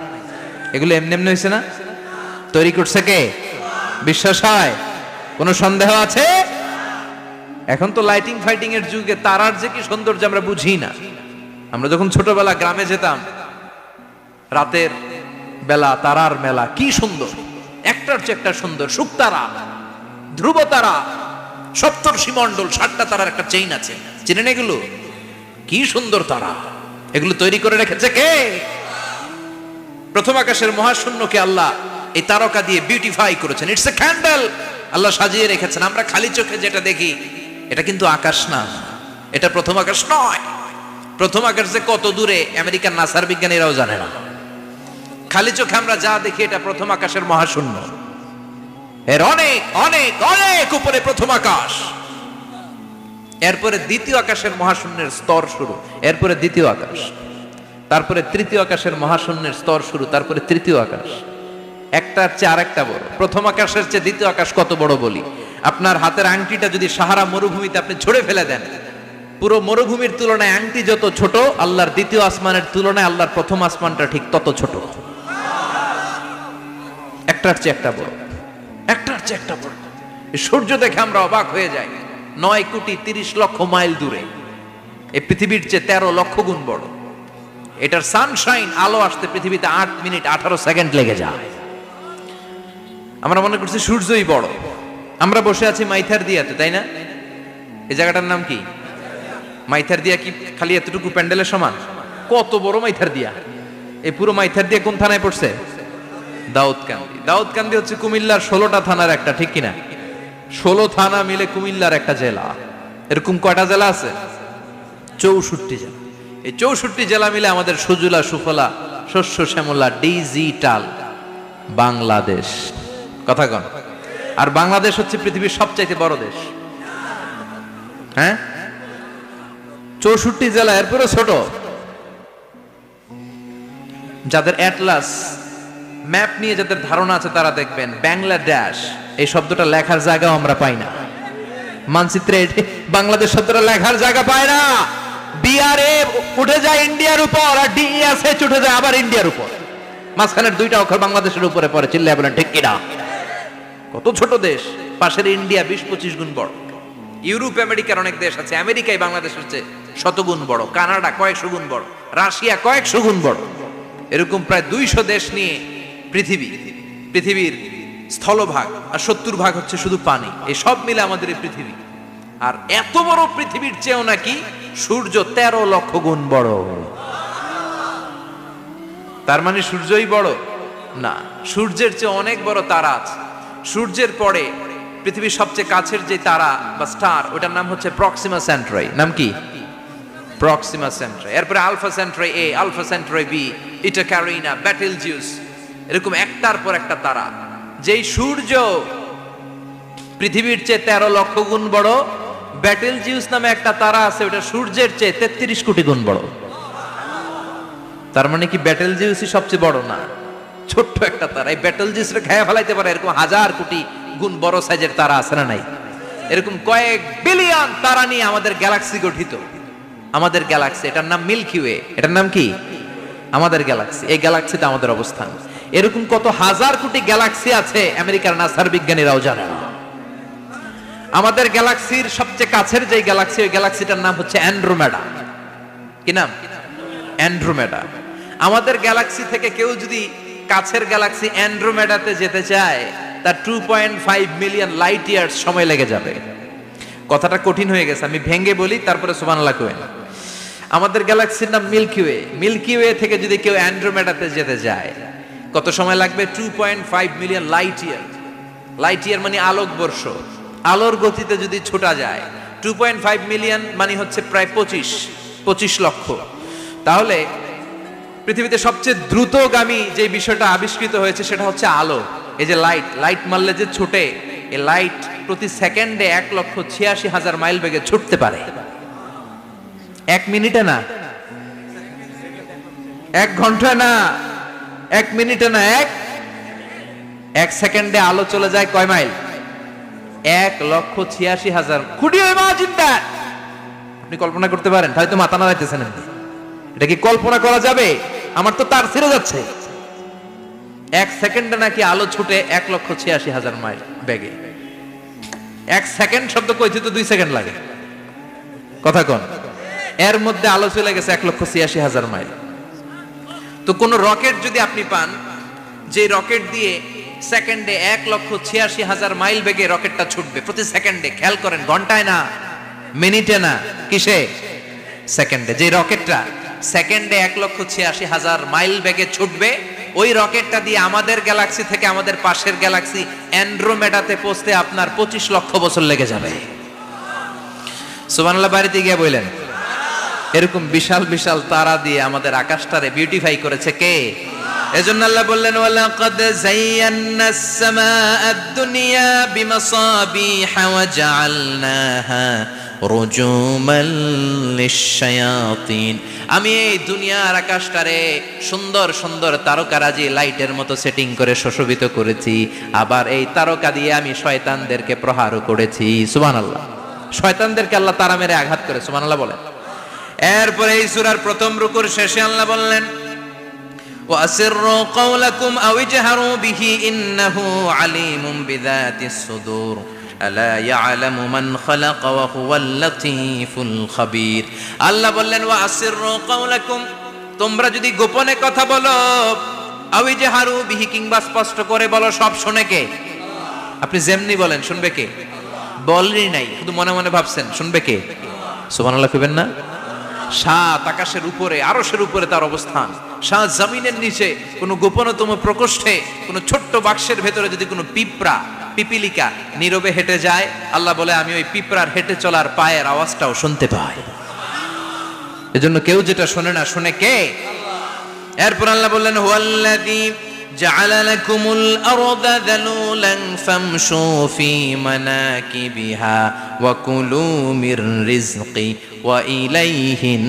[SPEAKER 1] এগুলো এমনি এমনি হয়েছে না? তৈরি করছে কে? বিশ্বাস হয়? কোনো সন্দেহ আছে? এখন তো লাইটিং ফাইটিং এর যুগে তারার যে কি সৌন্দর্য আমরা বুঝি না। আমরা যখন ছোটবেলা গ্রামে যেতাম, রাতের বেলা তারার মেলা, কি সুন্দর, একটার চেয়ে একটা সুন্দর। শুকতারা, ধ্রুব তারা, সপ্তর্ষি মণ্ডল, 7টা তারার একটা চেইন আছে, চিনেন এগুলো? কি সুন্দর তারা! এগুলো তৈরি করে রেখেছে কে? প্রথম আকাশের মহাশূন্যকে আল্লাহ এই তারকা দিয়ে বিউটিফাই করেছেন। It's a candle. আল্লাহ সাজিয়ে রেখেছেন। আমরা খালি চোখে যেটা দেখি, এটা কিন্তু আকাশ না, এটা প্রথম আকাশ নয়। প্রথম আকাশ যে কত দূরে আমেরিকার নাসার বিজ্ঞানীরাও জানে না। খালি চোখে আমরা যা দেখি, এটা প্রথম আকাশের মহাশূন্য। এর অনেক অনেক অনেক উপরে প্রথম আকাশ। এরপরে দ্বিতীয় আকাশের মহাশূন্যের স্তর শুরু, এরপরে দ্বিতীয় আকাশ, তারপরে তৃতীয় আকাশের মহাশূন্যের স্তর শুরু, তারপরে তৃতীয় আকাশ। একটার চেয়ে আরেকটা বড়। প্রথম আকাশের চেয়ে দ্বিতীয় আকাশ কত বড় বলি? আপনার হাতের আংটিটা যদি সাহারা মরুভূমিতে আপনি ছড়ে ফেলে দেন, পুরো মরুভূমির তুলনায় আংটি যত ছোট, আল্লাহর দ্বিতীয় আসমানের তুলনায় আল্লাহর প্রথম আসমানটা ঠিক তত ছোট। একটা একটার চেয়ে একটা বড়, একটার চেয়ে একটা বড়। এই সূর্য দেখে আমরা অবাক হয়ে যাই। 9,30,00,000 মাইল দূরে, এই পৃথিবীর চেয়ে 13 লক্ষ গুণ বড়। এটার সানশাইন, আলো আসতে পৃথিবীতে 8 মিনিট 18 সেকেন্ড লেগে যায়। আমরা মনে করছি সূর্যই বড়। আমরা বসে আছি মাইথার দিয়াতে, তাই না? এই জায়গাটার নাম কি? মাইথার দিয়া। কি খালি এতটুকু প্যান্ডেলের সমান? কত বড় মাইথার দিয়া! এই পুরো মাইথার দিয়া কোন থানায় পড়ছে? দাউদকান্দি। দাউদকান্দি হচ্ছে কুমিল্লার 16টা থানার একটা, ঠিক কিনা? 16 থানা মিলে কুমিল্লার একটা জেলা। এরকম কয়টা জেলা আছে? 64 জেলা। এই 64 জেলা মিলে আমাদের সুজলা সুফলা শস্য শ্যামলা ডিজিটাল বাংলাদেশ। কথা কন। আর বাংলাদেশ হচ্ছে পৃথিবীর সবচাইতে বড় দেশ। হ্যাঁ, 64 জেলা, এরপরে ছোট। যাদের অ্যাটলাস ম্যাপ নিয়ে যাদের ধারণা আছে তারা দেখবেন বাংলাদেশ এই শব্দটা লেখার জায়গাও আমরা পাই না। মানচিত্রে বাংলাদেশ শব্দটা লেখার জায়গা পায় না। বিআরএ উঠে যায় ইন্ডিয়ার উপর, আর ডিএসএচ উঠে যায় আবার ইন্ডিয়ার উপর। মাঝখানের দুইটা অক্ষর বাংলাদেশের উপরে পড়ে। চিল্লায় বলেন ঠিক কিনা? কত ছোট দেশ। পাশের ইন্ডিয়া 20-25 গুণ বড়। ইউরোপ আমেরিকার অনেক দেশ আছে, আমেরিকায় বাংলাদেশের চেয়ে শতগুণ বড়। কানাডা কয়েকশো গুণ বড়, রাশিয়া কয়েকশো গুণ বড়। এরকম প্রায় 200 দেশ নিয়ে পৃথিবীর স্থলভাগ, আর 70% হচ্ছে শুধু পানি। এই সব মিলে আমাদের এই পৃথিবী। আর এত বড় পৃথিবীর চেয়েও নাকি সূর্য 13 লক্ষ গুণ বড়। তার মানে সূর্যই বড় না, সূর্যের চেয়ে অনেক বড় তারা আছে। সূর্যের পরে পৃথিবীর সবচেয়ে কাছের যে তারা বা স্টার, ওটার নাম হচ্ছে প্রক্সিমা সেন্ট্রাই। নাম কি? প্রক্সিমা সেন্ট্রাই। এরপরে আলফা সেন্ট্রাই এ, আলফা সেন্ট্রাই বি, ইটা ক্যারিনা, ব্যাটেলজিউস। এরকম একটার পর একটা তারা। যেই সূর্য পৃথিবীর চেয়ে 13 লক্ষ গুণ বড়, ব্যাটেলজিউস নামে একটা তারা আছে, ওটা সূর্যের চেয়ে 33 কোটি গুণ বড়। তার মানে কি ব্যাটেলজিউসই সবচেয়ে বড় না? ছোট্ট একটা তারা। এই ব্যাটেলজিউসরে খেয়ে ফেলাইতে পারে এরকম 1000 কোটি গুণ বড় সাইজের তারা আছে না নাই? এরকম কয়েক বিলিয়ন তারা নিয়ে আমাদের গ্যালাক্সি গঠিত। আমাদের গ্যালাক্সি, এটার নাম মিল্কি ওয়ে। এটার নাম কি? আমাদের গ্যালাক্সি। এই গ্যালাক্সিতে আমাদের অবস্থান। এরকম কত হাজার কোটি গ্যালাক্সি আছে আমেরিকার নাসার বিজ্ঞানীরাও জানে না। আমাদের গ্যালাক্সির সবচেয়ে কাছের যে গ্যালাক্সি, ওই গ্যালাক্সিটার নাম হচ্ছে অ্যান্ড্রোমেডা। কি নাম? অ্যান্ড্রোমেডা। আমাদের গ্যালাক্সি থেকে কেউ যদি কাছের গ্যালাক্সি অ্যান্ড্রোমেডাতে যেতে চায়, তার 2.5 মিলিয়ন লাইট ইয়ার্স সময় লেগে যাবে। কথাটা কঠিন হয়ে গেছে, আমি ভেঙে বলি, তারপরে সুবহানাল্লাহ কই। আমাদের গ্যালাক্সির নাম মিল্কি ওয়ে। মিল্কি ওয়ে থেকে যদি কেউ অ্যান্ড্রোমেডাতে যেতে যায়, কত সময় লাগবে? 2.5 million light year. Light year মানে আলোকবর্ষ। আলোর গতিতে যদি ছোটা যায়, 2.5 মিলিয়ন মানে হচ্ছে প্রায় 25 লক্ষ। তাহলে পৃথিবীতে সবচেয়ে দ্রুতগামী যে বিষয়টা আবিষ্কৃত হয়েছে সেটা হচ্ছে আলো। এই যে লাইট মারলে যে ছুটে, এই লাইট প্রতি সেকেন্ডে 1,86,000 মাইল বেগে ছুটতে পারে। 1 মিনিটে না, 1 ঘন্টায় না, 1 মিনিটে না, 1 সেকেন্ডে আলো চলে যায় কয় mile? 1,86,000। Could you imagine that? আপনি কল্পনা করতে পারেন? তাহলে তো মাথা নাড়াইতেছেন। এটা কি কল্পনা করা যাবে? আমার তো তার ছিঁড়ে যাচ্ছে। 1 সেকেন্ডে নাকি আলো ছুটে 1,86,000 মাইল বেগে। 1 সেকেন্ড শব্দ কইতে তো 2 সেকেন্ড লাগে। কথা কোন? এর মধ্যে আলো চলে গেছে 1,86,000 মাইল। তো কোন রকেট যদি আপনি পান, যে রকেট দিয়ে সেকেন্ডে 1,86,000 মাইল বেগে রকেটটা ছুটবে প্রতি সেকেন্ডে, খেয়াল করেন, ঘন্টায় না, মিনিটে না, কিসে? সেকেন্ডে। যে রকেটটা সেকেন্ডে 1,86,000 মাইল বেগে ছুটবে, ওই রকেটটা দিয়ে আমাদের গ্যালাক্সি থেকে আমাদের পাশের গ্যালাক্সি অ্যান্ড্রোমেডাতে পৌঁছতে আপনার 25 লক্ষ বছর লেগে যাবে। সুবহানাল্লাহ বাড়িতে গিয়ে বললেন। এরকম বিশাল বিশাল তারা দিয়ে আমাদের আকাশটারে বিউটিফাই করেছে কে? এজন্য আল্লাহ বললেন, ওয়ালাকাদ যায়্যানাস সামাআদ দুনিয়া বিমাসাবিহা ওয়া জাআলনাহা রুজুমান লিশ-শায়াতিন। আমি এই দুনিয়ার আকাশটারে সুন্দর সুন্দর তারকারাজি লাইটের মতো সেটিং করে সুশোভিত করেছি। আবার এই তারকা দিয়ে আমি শয়তানদেরকে প্রহারও করেছি। সুবহানাল্লাহ। শয়তানদেরকে আল্লাহ তারা মেরে আঘাত করে। সুবহানাল্লাহ বলেন। এরপরে এই সূরার প্রথম রুকুর শেষে আল্লাহ বললেন, وأسروا قولكم أو اجهروا به إنه عليم بذات الصدور ألا يعلم من خلق وهو اللطيف الخبير আল্লাহ বললেন وأسروا قولكم তোমরা যদি গোপনে কথা বলো أو اجهروا به কিংবা স্পষ্ট করে বলো সব শুনে কে আপনি যেমনি বলেন শুনবে কে বলেনই নাই শুধু মনে মনে ভাবছেন শুনবে কে সুবহানাল্লাহ কইবেন না সাত আকাশের উপরে আরশের উপরে তার অবস্থান সাত জমিনের নিচে কোনো গোপনতম প্রকোষ্ঠে কোনো ছোট্ট বাক্সের ভেতরে যদি কোনো পিপিলিকা নীরবে হেঁটে যায় আল্লাহ বলে আমি ওই পিঁপড়ার হেঁটে চলার পায়ের আওয়াজটাও শুনতে পাই এজন্য কেউ যেটা শোনে না শুনে কে এরপর আল্লাহ বললেন হুয়াল্লাযী জাআলা লাকুমুল আরদা যালুলান ফামশু ফি মানাকিবিহা ওয়া কুলু মির রিজকি ওয়া ইলাইহিন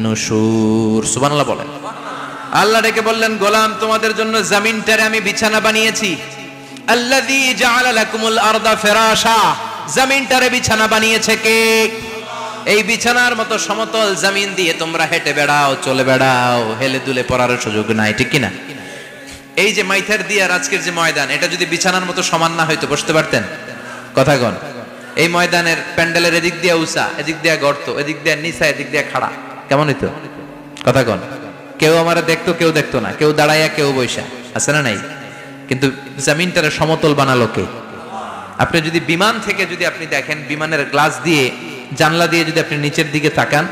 [SPEAKER 1] নুশুর সুবহানাল্লাহ বলেন আল্লাহ ডেকে বললেন গোলাম তোমাদের জন্য জমিনটারে আমি বিছানা বানিয়েছি আল্লাযী জাআলা লাকুমুল আরদা ফিরাশা জমিনটারে বিছানা বানিয়েছে কে এই বিছানার মতো সমতল জমিন দিয়ে তোমরা হেঁটে বেড়াও চলে বেড়াও হেলে দুলে পড়ার সুযোগ নাই ঠিক কি না এই যে মাইথার দিয়ার আজকের যে ময়দান এটা যদি বিছানার মতো সমান না হয়তো বসতে পারতেন কথা কোন এই ময়দানের প্যান্ডেলের এদিক দিয়ে উঁচা এদিক দিয়ে গর্ত এদিক দিয়ে নিচা এদিক দিয়ে খাড়া কেমন হইতো কথা কোন কেউ আমারে দেখতো কেউ দেখতো না কেউ দাঁড়াইয়া কেউ বইসা আছে না নাই কিন্তু জমিনটারে সমতল বানালো কে আপনি যদি বিমান থেকে যদি আপনি দেখেন বিমানের গ্লাস দিয়ে জানলা দিয়ে যদি আপনি নিচের দিকে তাকান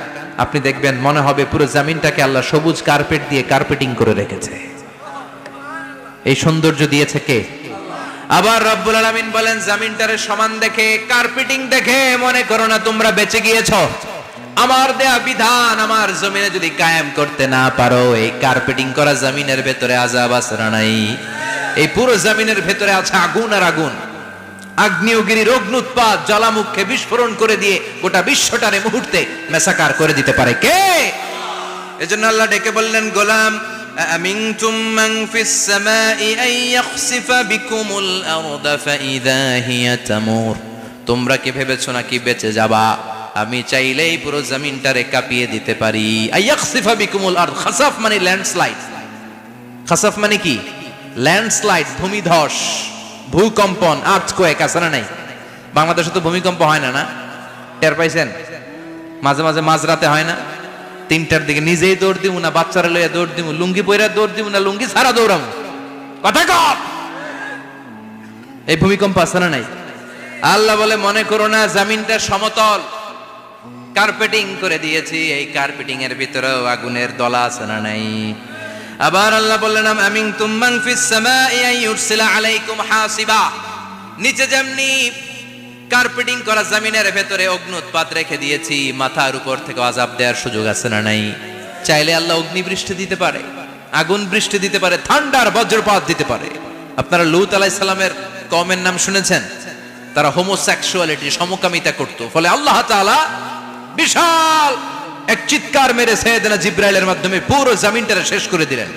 [SPEAKER 1] আপনি দেখবেন মনে হবে পুরো জমিনটাকে আল্লাহ সবুজ কার্পেট দিয়ে কার্পেটিং করে রেখেছে এই সৌন্দর্য দিয়েছে কে আবার রব্বুল আলামিন বলেন জমিনটারে সমান দেখে কার্পেটিং দেখে মনে করো না তোমরা বেঁচে গিয়েছো আমার দেয়া বিধান আমার জমিনে যদি কায়েম করতে না পারো এই কার্পেটিং করা জমিনের ভেতরে আযাব আছে না নাই এই পুরো জমিনের ভেতরে আছে আগুন আর আগুন আগ্নেয়গিরির অগ্নুৎপাত জ্বালামুখে বিস্ফোরণ করে দিয়ে গোটা বিশ্বটারে মুহূর্তে মেসাকার করে দিতে পারে কে এজন্য আল্লাহ ডেকে বললেন গোলাম أأمنتم من في السماء أن يخسف بكم الأرض فإذا هي تمور তোমরা কি ভেবেছো নাকি বেঁচে যাবা আমি চাইলেই পুরো জমিনটারে কাঁপিয়ে দিতে পারি আইয়াখসিফা বিকুমুল আরদ খাসাফ মানে ল্যান্ডস্লাইড খাসাফ মানে কি ল্যান্ডস্লাইড ভূমিধস ভূকম্পন আর্থকোয়েক আছে না নাই বাংলাদেশে তো ভূমিকম্প হয় না না টের পাইছেন মাঝে মাঝে মাঝরাতে হয় না 3টার দিকে নিজেই দৌড় দিব না বাচ্চারা লইয়া দৌড় দিব লুঙ্গি পইরা দৌড় দিব না লুঙ্গি ছাড়া দৌড়াম কথা কর এই ভূমিকম্প আছে না নাই আল্লাহ বলে মনে করো না জমিনটা সমতল কার্পেটিং করে দিয়েছি এই কার্পেটিং এর ভিতরেও আগুনের দলা আছে না নাই আবার আল্লাহ বললেন আমিনতুম মান ফিস সামাই আন ইউরসিলা আলাইকুম হাসিবা নিচে যেমনি কার্পেটিং করা জমিনের ভেতরে অগ্নুৎপাত রেখে দিয়েছি মাথার উপর থেকে আযাব দেওয়ার সুযোগ আছে না নাই চাইলে আল্লাহ অগ্নি বৃষ্টি দিতে পারে আগুন বৃষ্টি দিতে পারে থান্ডার বজ্রপাত দিতে পারে আপনারা লূত আলাইহিস সালামের কওমের নাম শুনেছেন তারা হোমোসেক্সুয়ালিটি সমকামিতা করত ফলে আল্লাহ তাআলা বিশাল এক চিৎকার মেরে সাইয়েদনা জিবরাইলের মাধ্যমে পুরো জমিনটা শেষ করে দিলেন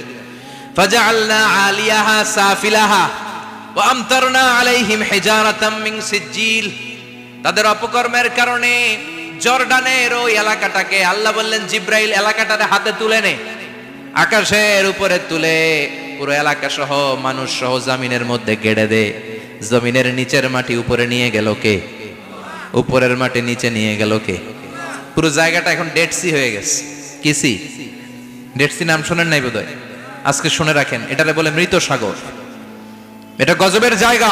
[SPEAKER 1] ফাজআলনা আলিয়াহা সাফিলাহা ওয়া আমতারনা আলাইহিম হিজারাতাম মিন সিজিল তাদের অপকর্মের কারণে জর্ডানের ওই এলাকাটাকে আল্লাহ বললেন জিবরাইল এলাকাটারে হাতে তুলে নে আকাশের উপরে তুলে পুরো এলাকা সহ মানুষ সহ জমিনের মধ্যে গেড়ে দে জমিনের নিচের মাটি উপরে নিয়ে গেল কে উপরের মাটি নিচে নিয়ে গেল কে পুরো জায়গাটা এখন ডেড সি হয়ে গেছে কি সি ডেড সি নাম শুনেন নাই বোধহয় আজকে শুনে রাখেন এটারে বলে মৃত সাগর এটা গজবের জায়গা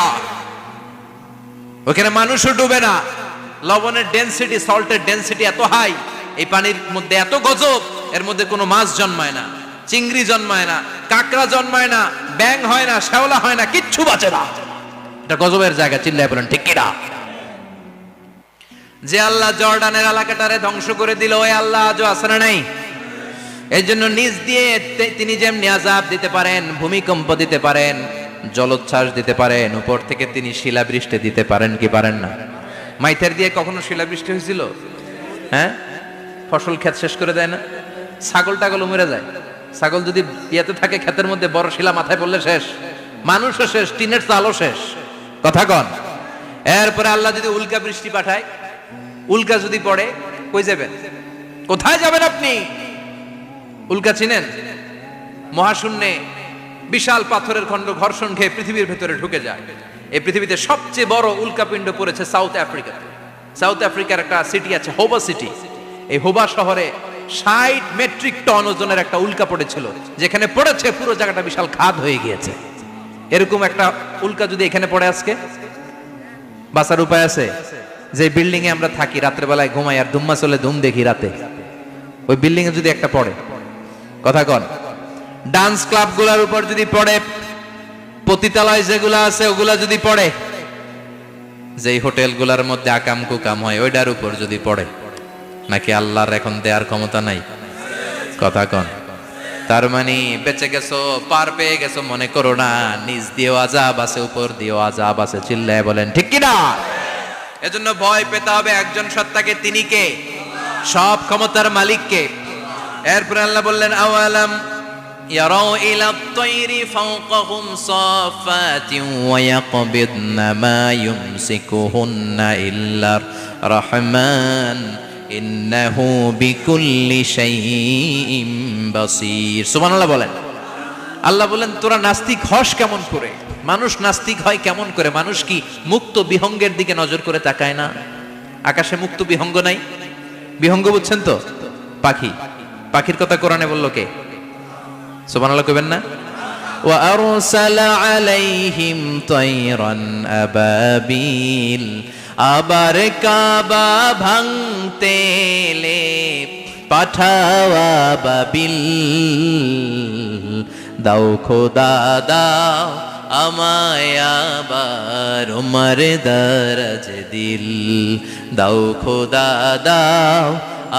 [SPEAKER 1] ওখানে মানুষও ডুবে না লবণের ডেনসিটি সল্টের ডেনসিটি এত হাই এই পানির মধ্যে এত গজব এর মধ্যে কোনো মাছ জন্মায় না চিংড়ি জন্মায় না কাঁকড়া জন্মায় না ব্যাং হয় না শ্যাওলা হয় না কিচ্ছু বাঁচে না এটা গজবের জায়গা চিল্লায় বলেন ঠিক কিনা যে আল্লাহ জর্ডানের এলাকাটারে ধ্বংস করে দিল ওই আল্লাহ আজও আছে না নাই এই জন্য নিজ দিয়ে তিনি যেমনি আযাব দিতে পারেন ভূমিকম্প দিতে পারেন জলোচ্ছ্বাস দিতে পারেন উপর থেকে তিনি শিলাবৃষ্টি দিতে পারেন কি পারেন না মাইথার দিয়ে কখনো শিলাবৃষ্টি হয়েছিল হ্যাঁ ফসল ক্ষেত শেষ করে দেয় না ছাগল টাগল মরে যায় ছাগল যদি ইয়েতে থাকে ক্ষেতের মধ্যে বড় শিলা মাথায় পড়লে শেষ মানুষও শেষ টিনের চালও শেষ কথা কন এরপরে আল্লাহ যদি উল্কা বৃষ্টি পাঠায় উল্কা যদি পড়ে কই যাবেন কোথায় যাবেন আপনি উল্কা চিনেন মহাশূন্যে বিশাল পাথরের খণ্ড ঘর্ষণ খেয়ে পৃথিবীর ভেতরে ঢুকে যায়। এই পৃথিবীতে সবচেয়ে বড় উল্কাপিণ্ড পড়েছে সাউথ আফ্রিকাতে। সাউথ আফ্রিকার একটা সিটি আছে হোবা সিটি। এই হোবা শহরে 60 মেট্রিক টন ওজনের একটা উল্কা পড়েছিল, যেখানে পড়েছে পুরো জায়গাটা বিশাল খাদ হয়ে গিয়েছে। এরকম একটা উল্কা যদি এখানে পড়ে আজকে, বাঁচার উপায় আছে? যে বিল্ডিং এ আমরা থাকি, রাত্রে বেলায় ঘুমাই আর ধুম্মা চলে ধুম দেখি রাতে, ওই বিল্ডিং এ যদি একটা পড়ে, কথা কন, ডান্স ক্লাব গুলার উপর যদি পড়ে, পতিতালয় যেগুলা আছে ওগুলা যদি পড়ে, যেই হোটেল গুলার মধ্যে আকাম কুকাম হয় ওইটার উপর যদি পড়ে, নাকি আল্লাহর এখন দেয়ার ক্ষমতা নাই? কথা কন। তার মানে বেঁচে গেছো, পার পেয়ে গেছো মনে করো না, নিজ দিয়েও আযাব আছে, উপর দিয়েও আযাব আছে। চিল্লায় বলেন ঠিক কিনা? এজন্য ভয় পেতে হবে একজন সত্তাকে, তিনি কে? সব ক্ষমতার মালিককে। এরপর আল্লাহ বললেন আওয়ালাম ইয়ারাউ ইলা আত-তায়রি ফাওকাহুম সাফাতিন ওয়া ইয়াকবিদনা মা ইউমসিকুহুন্না ইল্লার রাহমান ইন্নাহু বিকুল্লি শাইইন বাসীর। সুবহানাল্লাহ বলেন। আল্লাহ বলেন তোরা নাস্তিক হস কেমন করে? মানুষ নাস্তিক হয় কেমন করে? মানুষ কি মুক্ত বিহঙ্গের দিকে নজর করে তাকায় না? আকাশে মুক্ত বিহঙ্গ নাই? বিহঙ্গ বুঝছেন তো? পাখি। পাখির কথা কোরআনে বললো কে? সুবহানাল্লাহ কইবেন না? ওয়া আরসালা আলাইহিম তায়রান আবাবিল। আবার কাবা ভাঙতে এলে পাঠাওয়া বাবিল। দাও খোদা দাও আমায় আবার উমর দরজ দিল। দাও খোদা দাও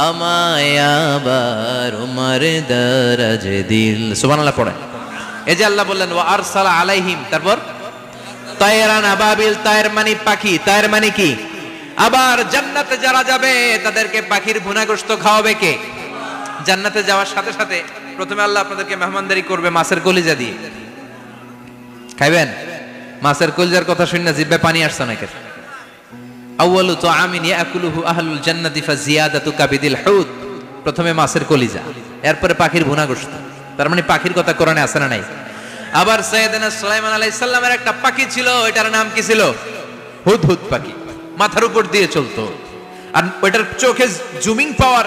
[SPEAKER 1] আমায় আবার উমর দরজ দিল। সুবহানাল্লাহ পড়েন। এই যে আল্লাহ বললেন ওয়া আরসালা আলাইহিম, তারপর তায়রান আবাবিল। তায়ের মানে পাখি, তায়ের মানে কি? আবার জান্নাতে যারা যাবে তাদেরকে পাখির ভুনা গোশত খাওয়াবে কে? জান্নাতে যাওয়ার সাথে সাথে প্রথমে আল্লাহ আপনাদেরকে মেহমানদারি করবে মাছের কলিজা দিয়ে। খাইবেন? মাছের কলিজার কথা শুনে জিহ্বায় পানি আসছে নাকি? আউয়ালু তুআমিন ইয়াকুলুহু আহলুল জান্নাতি ফাজিয়াদাতু কাবিদিল হুত। প্রথমে মাছের কলিজা, এরপরে পাখির ভুনা গোশত। তার মানে পাখির কথা কোরআনে আছে না নাই? আবার সাইয়েদনা সুলাইমান আলাইহিস সালামের একটা পাখি ছিল, এটার নাম কি ছিল? হুদহুদ পাখি। মাথার উপর দিয়ে চলতো, আর ওইটার চোখে জুমিং পাওয়ার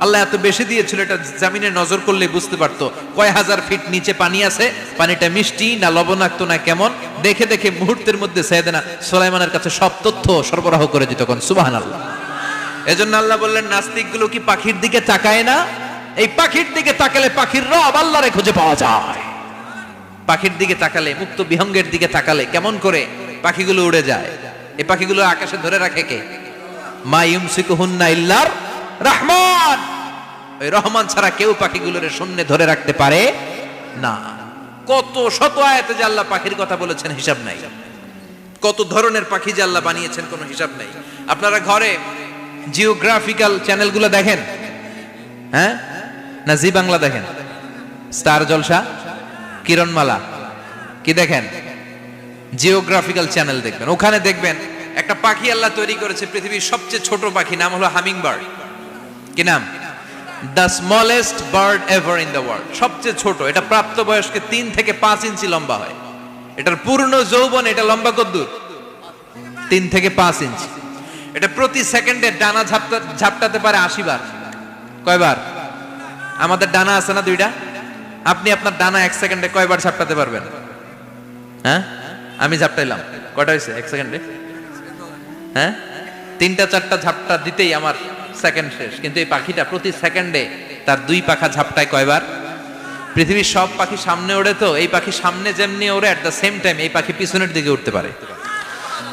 [SPEAKER 1] আল্লাহ এত বেশি দিয়েছিল, এটা জমিনে নজর করলে বুঝতে পারতো কয় হাজার ফিট নিচে পানি আছে, পানিটা মিষ্টি না লবণাক্ত না কেমন, দেখে দেখে মুহূর্তের মধ্যে সাইয়েদনা সুলাইমানের কাছে সব তথ্য সরবরাহ করে দিত। কোন সুবহানাল্লাহ। এজন্য আল্লাহ বললেন নাস্তিকগুলো কি পাখির দিকে তাকায় না? এই পাখির দিকে তাকালে পাখির রব আল্লাহরে খুঁজে পাওয়া যায়। পাখির দিকে তাকালে, মুক্ত বিহঙ্গের দিকে তাকালে কেমন করে পাখিগুলো উড়ে যায়। এই পাখিগুলো আকাশে ধরে রাখে কে? মা ইউমসিকুহুন্না ইল্লার রহমান। ওই রহমান ছাড়া কেউ পাখিগুলোর শূন্যে ধরে রাখতে পারে না। কত শত আয়াতে যে আল্লাহ পাখির কথা বলেছেন হিসাব নাই। কত ধরনের পাখি যে আল্লাহ বানিয়েছেন কোনো হিসাব নাই। আপনারা ঘরে জিওগ্রাফিক্যাল চ্যানেলগুলো দেখেন? হ্যাঁ, না জি বাংলা দেখেন? স্টার জলসা, কিরণমালা, কি দেখেন? জিওগ্রাফিক্যাল চ্যানেল দেখবেন। ওখানে দেখবেন একটা পাখি আল্লাহ তৈরি করেছে, পৃথিবীর সবচেয়ে ছোট পাখি, নাম হলো হামিং বার্ড। কি নাম? The smallest bird ever in the world. সবচেয়ে ছোট। এটা প্রাপ্তবয়স্কে 3 থেকে 5 ইঞ্চি লম্বা হয়। এটার পূর্ণ যৌবন এটা লম্বা কতদূর? 3 থেকে 5 ইঞ্চি। এটা প্রতি সেকেন্ডে ডানা ঝাপটাতে পারে 80 বার। কয়বার? আমাদের ডানা আছে না 2টা। আপনি আপনার ডানা 1 সেকেন্ডে কয়বার ঝাপটাতে পারবেন? হ্যাঁ, আমি ঝাপটাইলাম, কয়টা হয়েছে 1 সেকেন্ডে? হ্যাঁ, 3টা 4টা ঝাপটা দিতেই আমার সেকেন্ড শেষ। কিন্তু এই পাখিটা প্রতি সেকেন্ডে তার 2 পাখা ঝাপটায় কয়বার? পৃথিবীর সব পাখি সামনে ওড়ে, তো এই পাখি সামনে যেমনি ওড়ে, এট দ্য সেম টাইম এই পাখি পিছনের দিকে উঠতে পারে।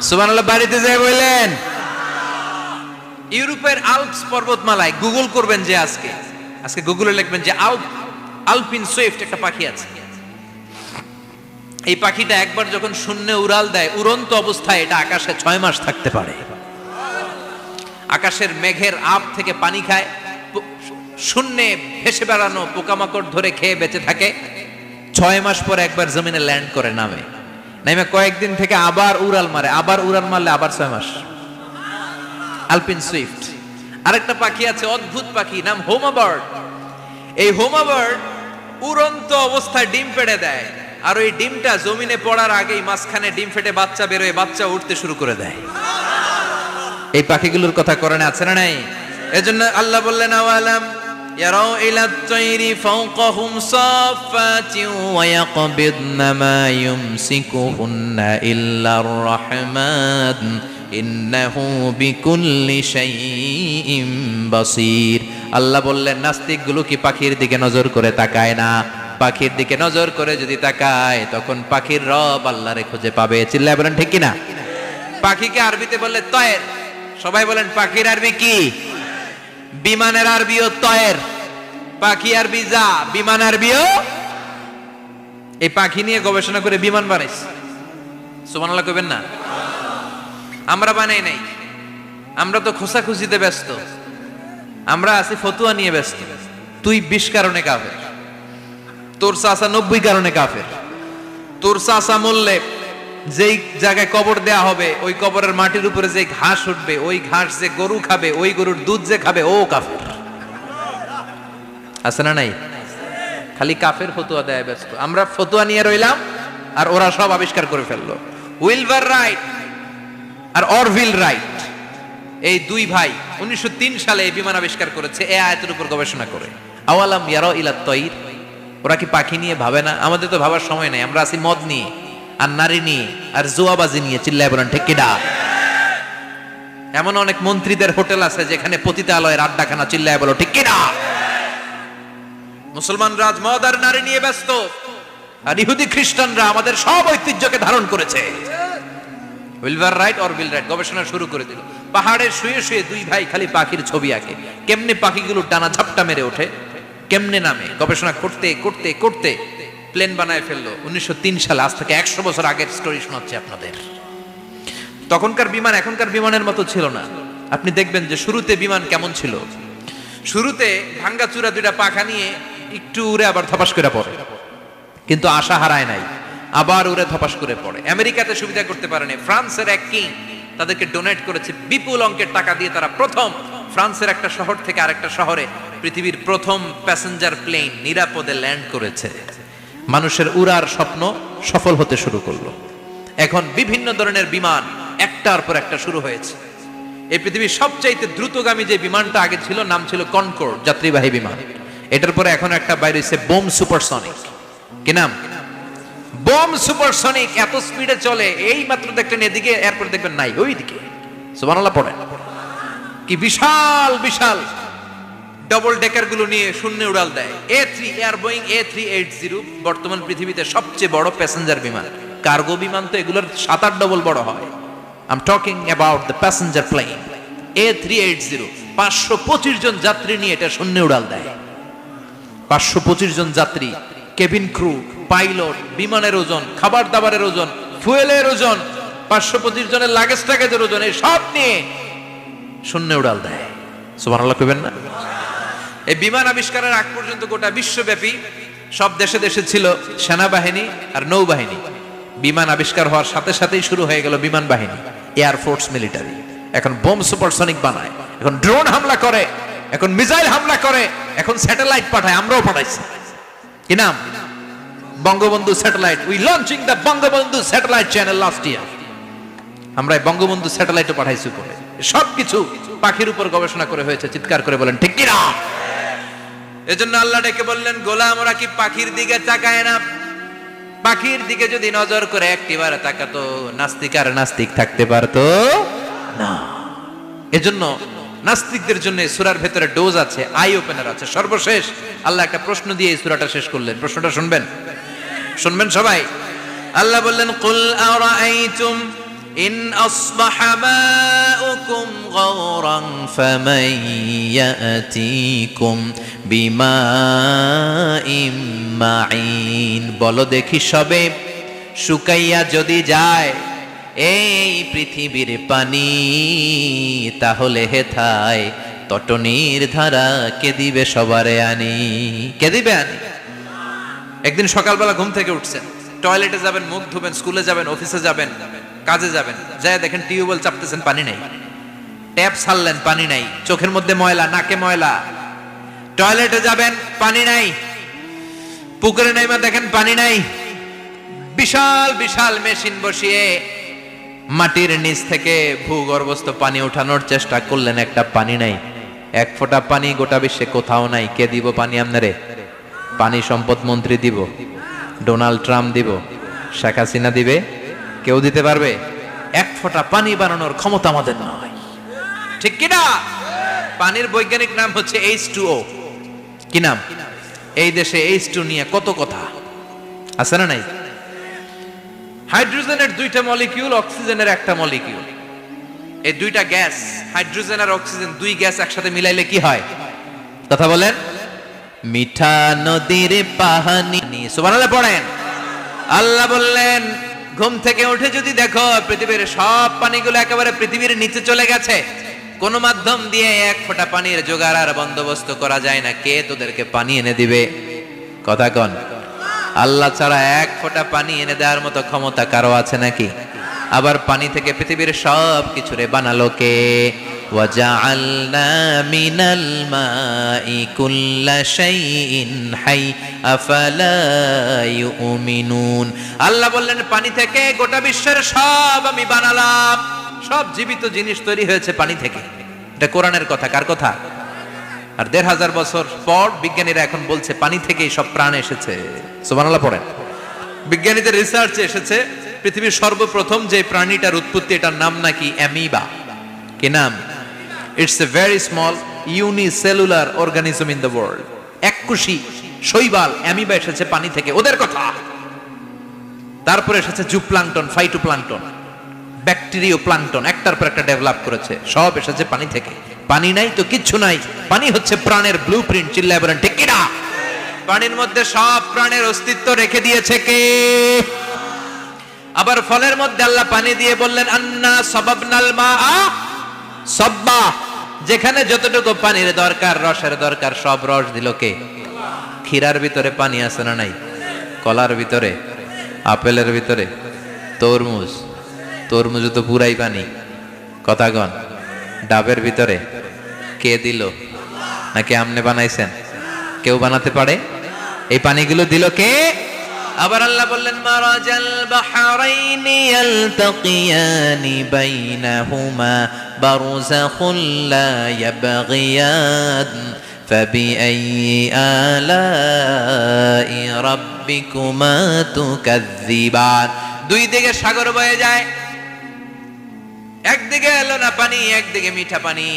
[SPEAKER 1] সুবহানাল্লাহ। বাড়িতে যায় বললেন। ইউরোপের আল্পস পর্বতমালায় গুগল করবেন যে আজকে গুগলে লিখবেন যে আলপিন সুইফট একটা পাখি আছে। এই পাখিটা একবার যখন শূন্যে উড়াল দেয়, উড়ন্ত অবস্থায় এটা আকাশে 6 মাস থাকতে পারে। আকাশের মেঘের আপ থেকে পানি খায়, শূন্যে ভেসে বেড়ানো পোকামাকড় ধরে খেয়ে বেঁচে থাকে। 6 মাস পর একবার জমিনে ল্যান্ড করে, নামে কয়েকদিন থেকে আবার উড়াল মারে, আবার উড়াল মারলে আবার 6 মাস। আলপিন সুইফট। আরেকটা পাখি আছে, অদ্ভুত পাখি, নাম হোমা বার্ড। এই হোমা বার্ড উড়ন্ত অবস্থায় ডিম পেড়ে দেয়, আর ওই ডিমটা জমিনে পড়ার আগেই মাঝখানে ডিম ফেটে বাচ্চা বেরোয়, বাচ্চা উঠতে শুরু করে দেয়। এই পাখিগুলোর কথা কোরআনে আছে না নাই? এজন্য আল্লাহ বললেন আওয়ালাম ইয়ারাউ ইলা তাইরি ফাওকাহুম সাফাতিন ওয়া ইয়াকবিদনা মা ইউমসিকুহুন্না ইল্লার রাহমান ইন্নাহু বিকুল্লি শাইইন বাসীর। আল্লাহ বললেন নাস্তিকগুলো কি পাখির দিকে নজর করে তাকায় না? পাখির দিকে নজর করে যদি তাকায় তখন পাখির রব আল্লাহরে খুঁজে পাবে। চিল্লায় বলেন ঠিক কিনা? পাখিকে আরবিতে বললে তয়ের। সবাই বলেন পাখির আরবি কি? বিমানের আরবিও তয়ের। পাখি আরবি যা, বিমান আরবিও। এই পাখি নিয়ে গবেষণা করে বিমান বানাইছে। সুবহানাল্লাহ কইবেন না? আমরা বানাই নাই, আমরা তো খোঁচাখুচিতে ব্যস্ত, আমরা আছি ফতুয়া নিয়ে ব্যস্ত। তুই 20 কারণে কাফের, তোর চাচা 90 কারণে কাফের। তোর চাচা মরলে যেই জায়গায় কবর দেয়া হবে ওই কবরের মাটির উপরে যে ঘাস উঠবে, ওই ঘাস যে গরু খাবে, ওই গরুর দুধ যে খাবে ও কাফের। আছে না নাই? খালি কাফের ফতুয়া দেয় ব্যস্ত। আমরা ফতুয়া নিয়ে রইলাম আর ওরা সব আবিষ্কার করে ফেললো। উইলবার রাইট আর অরভিল রাইট, এই দুই ভাই 1903 সালে এই বিমান আবিষ্কার করেছে এই আয়াতের উপর গবেষণা করে। আওয়ালাম ইয়ারাউ ইলা তাইর, ওরা কি পাখি নিয়ে ভাবে না? আমাদের তো ভাবার সময় নাই, আমরা আছি মদ নিয়ে আর নারী নিয়ে আর জুয়াবাজি নিয়ে। চিল্লায় বলেন ঠিক কিনা? এমন অনেক মন্ত্রীদের হোটেল আছে যেখানে পতিতালয়ের আড্ডাখানা। চিল্লায় বলো ঠিক কিনা? মুসলমান রাজ মদ আর নারী নিয়ে ব্যস্ত, আর ইহুদি খ্রিস্টানরা আমাদের সব ঐতিহ্যকে ধারণ করেছে। উইলবার রাইট অরভিল রাইট গবেষণা শুরু করে দিল। পাহাড়ে শুয়ে শুয়ে দুই ভাই খালি পাখির ছবি আঁকে, কেমনে পাখিগুলো ডানা ঝাপটা মেরে ওঠে, কেমনে নামে। গবেষণা করতে করতে করতে প্লেন বানায় ফেললো 1903 সালে। আজ থেকে 100 বছর আগের স্টোরি শোনাচ্ছি আপনাদের। তখনকার বিমান এখনকার বিমানের মতো ছিল না। আপনি দেখবেন যে শুরুতে বিমান কেমন ছিল। শুরুতে ভাঙ্গা চূড়া দুইটা পাখা নিয়ে একটু উড়ে আবার ধপাস করে পড়ে, কিন্তু আশা হারায় নাই, আবার উড়ে ধপাস করে পড়ে। আমেরিকাতে সুবিধা করতে পারেনি। ফ্রান্সের এক কিং তাদেরকে ডোনেট করেছে বিপুল অঙ্কের টাকা দিয়ে। তারা প্রথম ফ্রান্সের একটা শহর থেকে আরেকটা শহরে পৃথিবীর প্রথম প্যাসেঞ্জার প্লেন নিরাপদে ল্যান্ড করেছে। মানুষের উড়ার স্বপ্ন সফল হতে শুরু করলো। এখন বিভিন্ন ধরনের বিমান একটার পর একটা শুরু হয়েছে। এই পৃথিবীর সবচাইতে দ্রুতগামী যে বিমানটা আগে ছিল নাম ছিল কনকর্ড, যাত্রীবাহী বিমান। এটার পরে এখন একটা বাইরে হচ্ছে বোম সুপারসনিক। কি নাম? Bomb supersonic. এত স্পিডে চলে, এই মাত্র দেখলেন এদিকে, এরপর দেখবেন নাই ওইদিকে। সুবহানাল্লাহ পড়েন। কি বিশাল বিশাল ডবল ডেকার গুলো নিয়ে শূন্যে উড়াল দেয়। A3 এয়ার বোয়িং A380 বর্তমান পৃথিবীতে সবচেয়ে বড় প্যাসেঞ্জার বিমান। কার্গো বিমান তো এগুলোর 7-8 ডবল বড় হয়। I am talking about the passenger plane A380। 525 জন যাত্রী নিয়ে এটা শূন্যে উড়াল দেয়। 525 জন যাত্রী, কেবিন ক্রু, পাইলট, বিমানের ওজন, খাবার দাবারের ওজন, ফুয়েলের ওজন, 525 জনের লাগেজ টাগেজের ওজন, এই সব নিয়ে শূন্যে উড়াল দেয়। সুবহানাল্লাহ কইবেন না? এই বিমান আবিষ্কারের আগ পর্যন্ত গোটা বিশ্বব্যাপী সব দেশে দেশে ছিল সেনাবাহিনী আর নৌবাহিনী। বিমান আবিষ্কার হওয়ার সাথে সাথেই শুরু হয়ে গেল বিমান বাহিনী, এয়ারফোর্স, মিলিটারি। এখন বোম সুপারসনিক বানায়, এখন ড্রোন হামলা করে, এখন মিসাইল হামলা করে, এখন স্যাটেলাইট পাঠায়। আমরাও পাঠাইছি। কি নাম? Bangabandhu satellite. We launching the Bangabandhu satellite channel last year. আমরা বঙ্গবন্ধু স্যাটেলাইটও পাঠাইছি উপরে। সবকিছু পাখির উপর গবেষণা করে হয়েছে। চিৎকার করে বলেন ঠিক কিনা? এজন্য আল্লাহ ডেকে বললেন, গোলাম ওরা কি পাখির দিকে তাকায় না? পাখির দিকে যদি নজর করে একটিবার তাকাতো, নাস্তিক আর নাস্তিক থাকতে পারতো না। এজন্য নাস্তিকদের জন্য সূরার ভেতরে ডোজ আছে, আই ওপেনার আছে। সর্বশেষ আল্লাহ একটা প্রশ্ন দিয়ে এই সূরাটা শেষ করলেন। প্রশ্নটা শুনবেন? শুনবেন সবাই? আল্লাহ বললেন, কুল আরাআইতুম ইন আসবাহা মাউকুম গাওরান ফামান ইয়াতিকুম বিমাইম মাইন। বলো দেখি সবে, শুকাইয়া যদি যায় এই পৃথিবীর পানি, তাহলে হেথায় তটনির ধারা কে দিবে সবারে আনি? কে দিবে আনি? একদিন সকালবেলা ঘুম থেকে উঠছেন, টয়লেটে যাবেন, মুখ ধুবেন, স্কুলে যাবেন, অফিসে যাবেন, কাজে যাবেন, যায় দেখেন টিউবওয়েল চাপতেছেন, পানি নাই। ট্যাপ ছাড়লেন, পানি নাই। চোখের মধ্যে ময়লা, নাকে ময়লা। টয়লেটে যাবেন, পানি নাই। পুকুরে নাইমা দেখেন পানি নাই, বিশাল বিশাল মেশিন বসিয়ে মাটির নিচ থেকে ভূগর্ভস্থ পানি ওঠানোর চেষ্টা করলেন, একটা পানি নাই, এক ফোঁটা পানি গোটা বিশ্বে কোথাও নাই। কে দিব পানি আপনারে? পানি সম্পদ মন্ত্রী দিব, ডোনাল্ড ট্রাম্প দিব, শেখ হাসিনা দিবে? কেউ দিতে পারবে? এক ফোঁটা পানি বানানোর ক্ষমতা আমাদের নয়, ঠিক কিনা? পানির বৈজ্ঞানিক নাম হচ্ছে H2O। কি নাম? এই দেশে H2 নিয়ে কত কথা আছে না নাই? হাইড্রোজেনের দুইটা মলিকিউল, অক্সিজেনের একটা মলিকিউল। এই দুইটা গ্যাস, হাইড্রোজেন আর অক্সিজেন, দুই গ্যাস একসাথে মিলাইলে কি হয়? কথা বলেন। মিঠা নদীর পানি। সুবহানাল্লাহ পড়েন। আল্লাহ বললেন, ঘুম থেকে উঠে যদি দেখো পৃথিবীর সব পানিগুলো একেবারে পৃথিবীর নিচে চলে গেছে, কোন মাধ্যম দিয়ে এক ফোঁটা পানির জোগাড় আর বন্দোবস্ত করা যায় না, কে তোদেরকে পানি এনে দিবে? কথা কন। আল্লাহ ছাড়া এক ফোঁটা পানি এনে দেওয়ার মতো ক্ষমতা কারো আছে নাকি? আবার পানি থেকে পৃথিবীর সব কিছুরে বানালো কে? ওয়াজআলনা মিনাল মাই কুল্লা শাইইন হাই আফালা ইউমিনুন। আল্লাহ বললেন, পানি থেকে গোটা বিশ্বের সব আমি বানালাম। সব জীবিত জিনিস তৈরি হয়েছে পানি থেকে। এটা কোরআনের কথা। কার কথা? আর ১৫০০ বছর পর বিজ্ঞানীরা এখন বলছে পানি থেকেই সব প্রাণ এসেছে। সুবহানাল্লাহ পড়েন। বিজ্ঞানীদের রিসার্চে এসেছে পৃথিবীর সর্বপ্রথম যে প্রাণীটার উৎপত্তি, এটার নাম নাকি অ্যামিবা। কি নাম? It's a very small unicellular organism in the world. এককোষী শৈবাল অ্যামিবা এসেছে পানি থেকে, ওদের কথা। তারপরে এসেছে জুপ্লাঙ্কটন, ফাইটোপ্লাঙ্কটন, ব্যাকটেরিয়া প্লাঙ্কটন, একটার পর একটা ডেভেলপ করেছে, সব এসেছে পানি থেকে। পানি নাই তো কিচ্ছু নাই। পানি হচ্ছে প্রাণের ব্লুপ্রিন্ট। চিল্লায় বলেন ঠিক কিনা? পানির মধ্যে সব প্রাণের অস্তিত্ব রেখে দিয়েছে কে? আবার ফলের মধ্যে আল্লাহ পানি দিয়ে বললেন, আন্না সাবাবনাল মাআ সাব্বা। যেখানে যতটুকু পানির দরকার, রসের দরকার, সব রস দিল কে? ক্ষীরার ভিতরে পানি আছে না নাই? কলার ভিতরে, আপেলের ভিতরে, তরমুজ, তরমুজ তো পুরাই পানি। কথা কন। ডাবের ভিতরে কে দিল? নাকি আমনে বানাইছেন? কেউ বানাতে পারে? এই পানিগুলো দিল কে? আবার আল্লাহ বললেন, মারাজাল বাহরাইনি ইয়ালতাকিয়ানি বাইনাহুমা বারযাখুল লা ইয়াবগিয়ান ফাবিআইয়ি আলাই রাব্বিকুমা তুকাযযিবান। দুই দিকে সাগর বয়ে যায়, একদিকে এলো না পানি, একদিকে মিঠা পানি,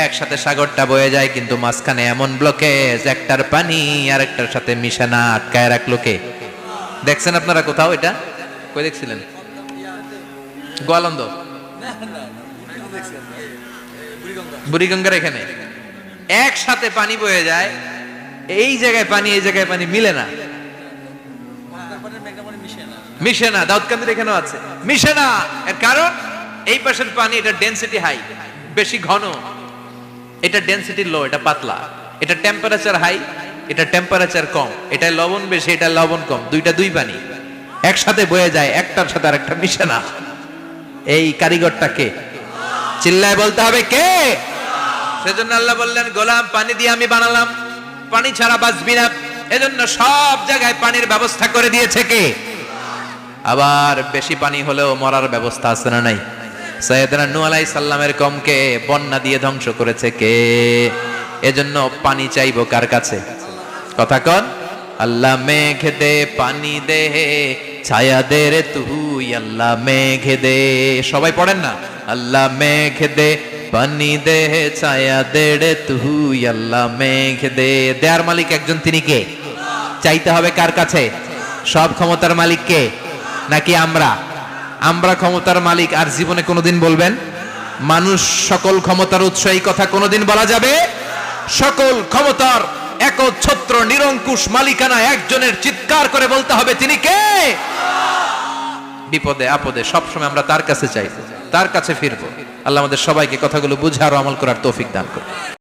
[SPEAKER 1] একসাথে সাগরটা বয়ে যায়, কিন্তু মাঝখানে এমন ব্লকেজ, একটার পানি আর একটার সাথে মিশে না, আটকায় রাখলো কে? দেখছেন আপনারা কোথাও এটা? কই দেখছিলেন? গোয়ালন্দ, বুড়িগঙ্গার এখানে একসাথে পানি বয়ে যায়, এই জায়গায় পানি এই জায়গায় পানি মিলে না, মিশে না। দাউদকান্দির এখানেও আছে, মিশে না। এর কারণ এই পাশের পানি, এটা ডেনসিটি হাই, বেশি ঘন, এটা ডেনসিটি লো, এটা পাতলা, এটা টেম্পারেচার হাই, এটা টেম্পারেচার কম, এটা লবণ বেশি, এটা লবণ কম, দুইটা দুই পানি একসাথে বয়ে যায়, একটার সাথে আরেকটা মিশে না। এই কারিগরটা কে? চিল্লায় বলতে হবে কে? সেজন্য আল্লাহ বললেন, গোলাম পানি দিয়ে আমি বানালাম, পানি ছাড়া বাঁচবি না। এজন্য সব জায়গায় পানির ব্যবস্থা করে দিয়েছে কে? আবার বেশি পানি হলেও মরার ব্যবস্থা আছে না নাই? সাইয়েদনা নূহ আলাইহিস সালামের কওমকে বন্যা দিয়ে ধ্বংস করেছে কে? এজন্য পানি চাইবো কার কাছে? কথা কন। আল্লাহ মেঘ দে পানি দে, ছায়া দে রে তুই, আল্লাহ মেঘ দে। সবাই পড়েন না? আল্লাহ মেঘ দে পানি দে, ছায়া দে রে তুই, আল্লাহ মেঘ দে। দেয়ার মালিক একজন, তিনি কে? চাইতে হবে কার কাছে? সব ক্ষমতার মালিক কে? নাকি আমরা? আমরা ক্ষমতার মালিক। আর জীবনে কোনোদিন বলবেন মানুষ সকল ক্ষমতার উৎস, এই কথা কোনোদিন বলা যাবে? সকল ক্ষমতার একচ্ছত্র নিরঙ্কুশ মালিকানা একজনের, চিৎকার করে বলতে হবে তিনি কে? বিপদে আপদে সবসময় আমরা তার কাছে চাইবো, তার কাছে ফিরবো। আল্লাহ আমাদের সবাইকে কথাগুলো বুঝার ও আমল করার তৌফিক দান করুন।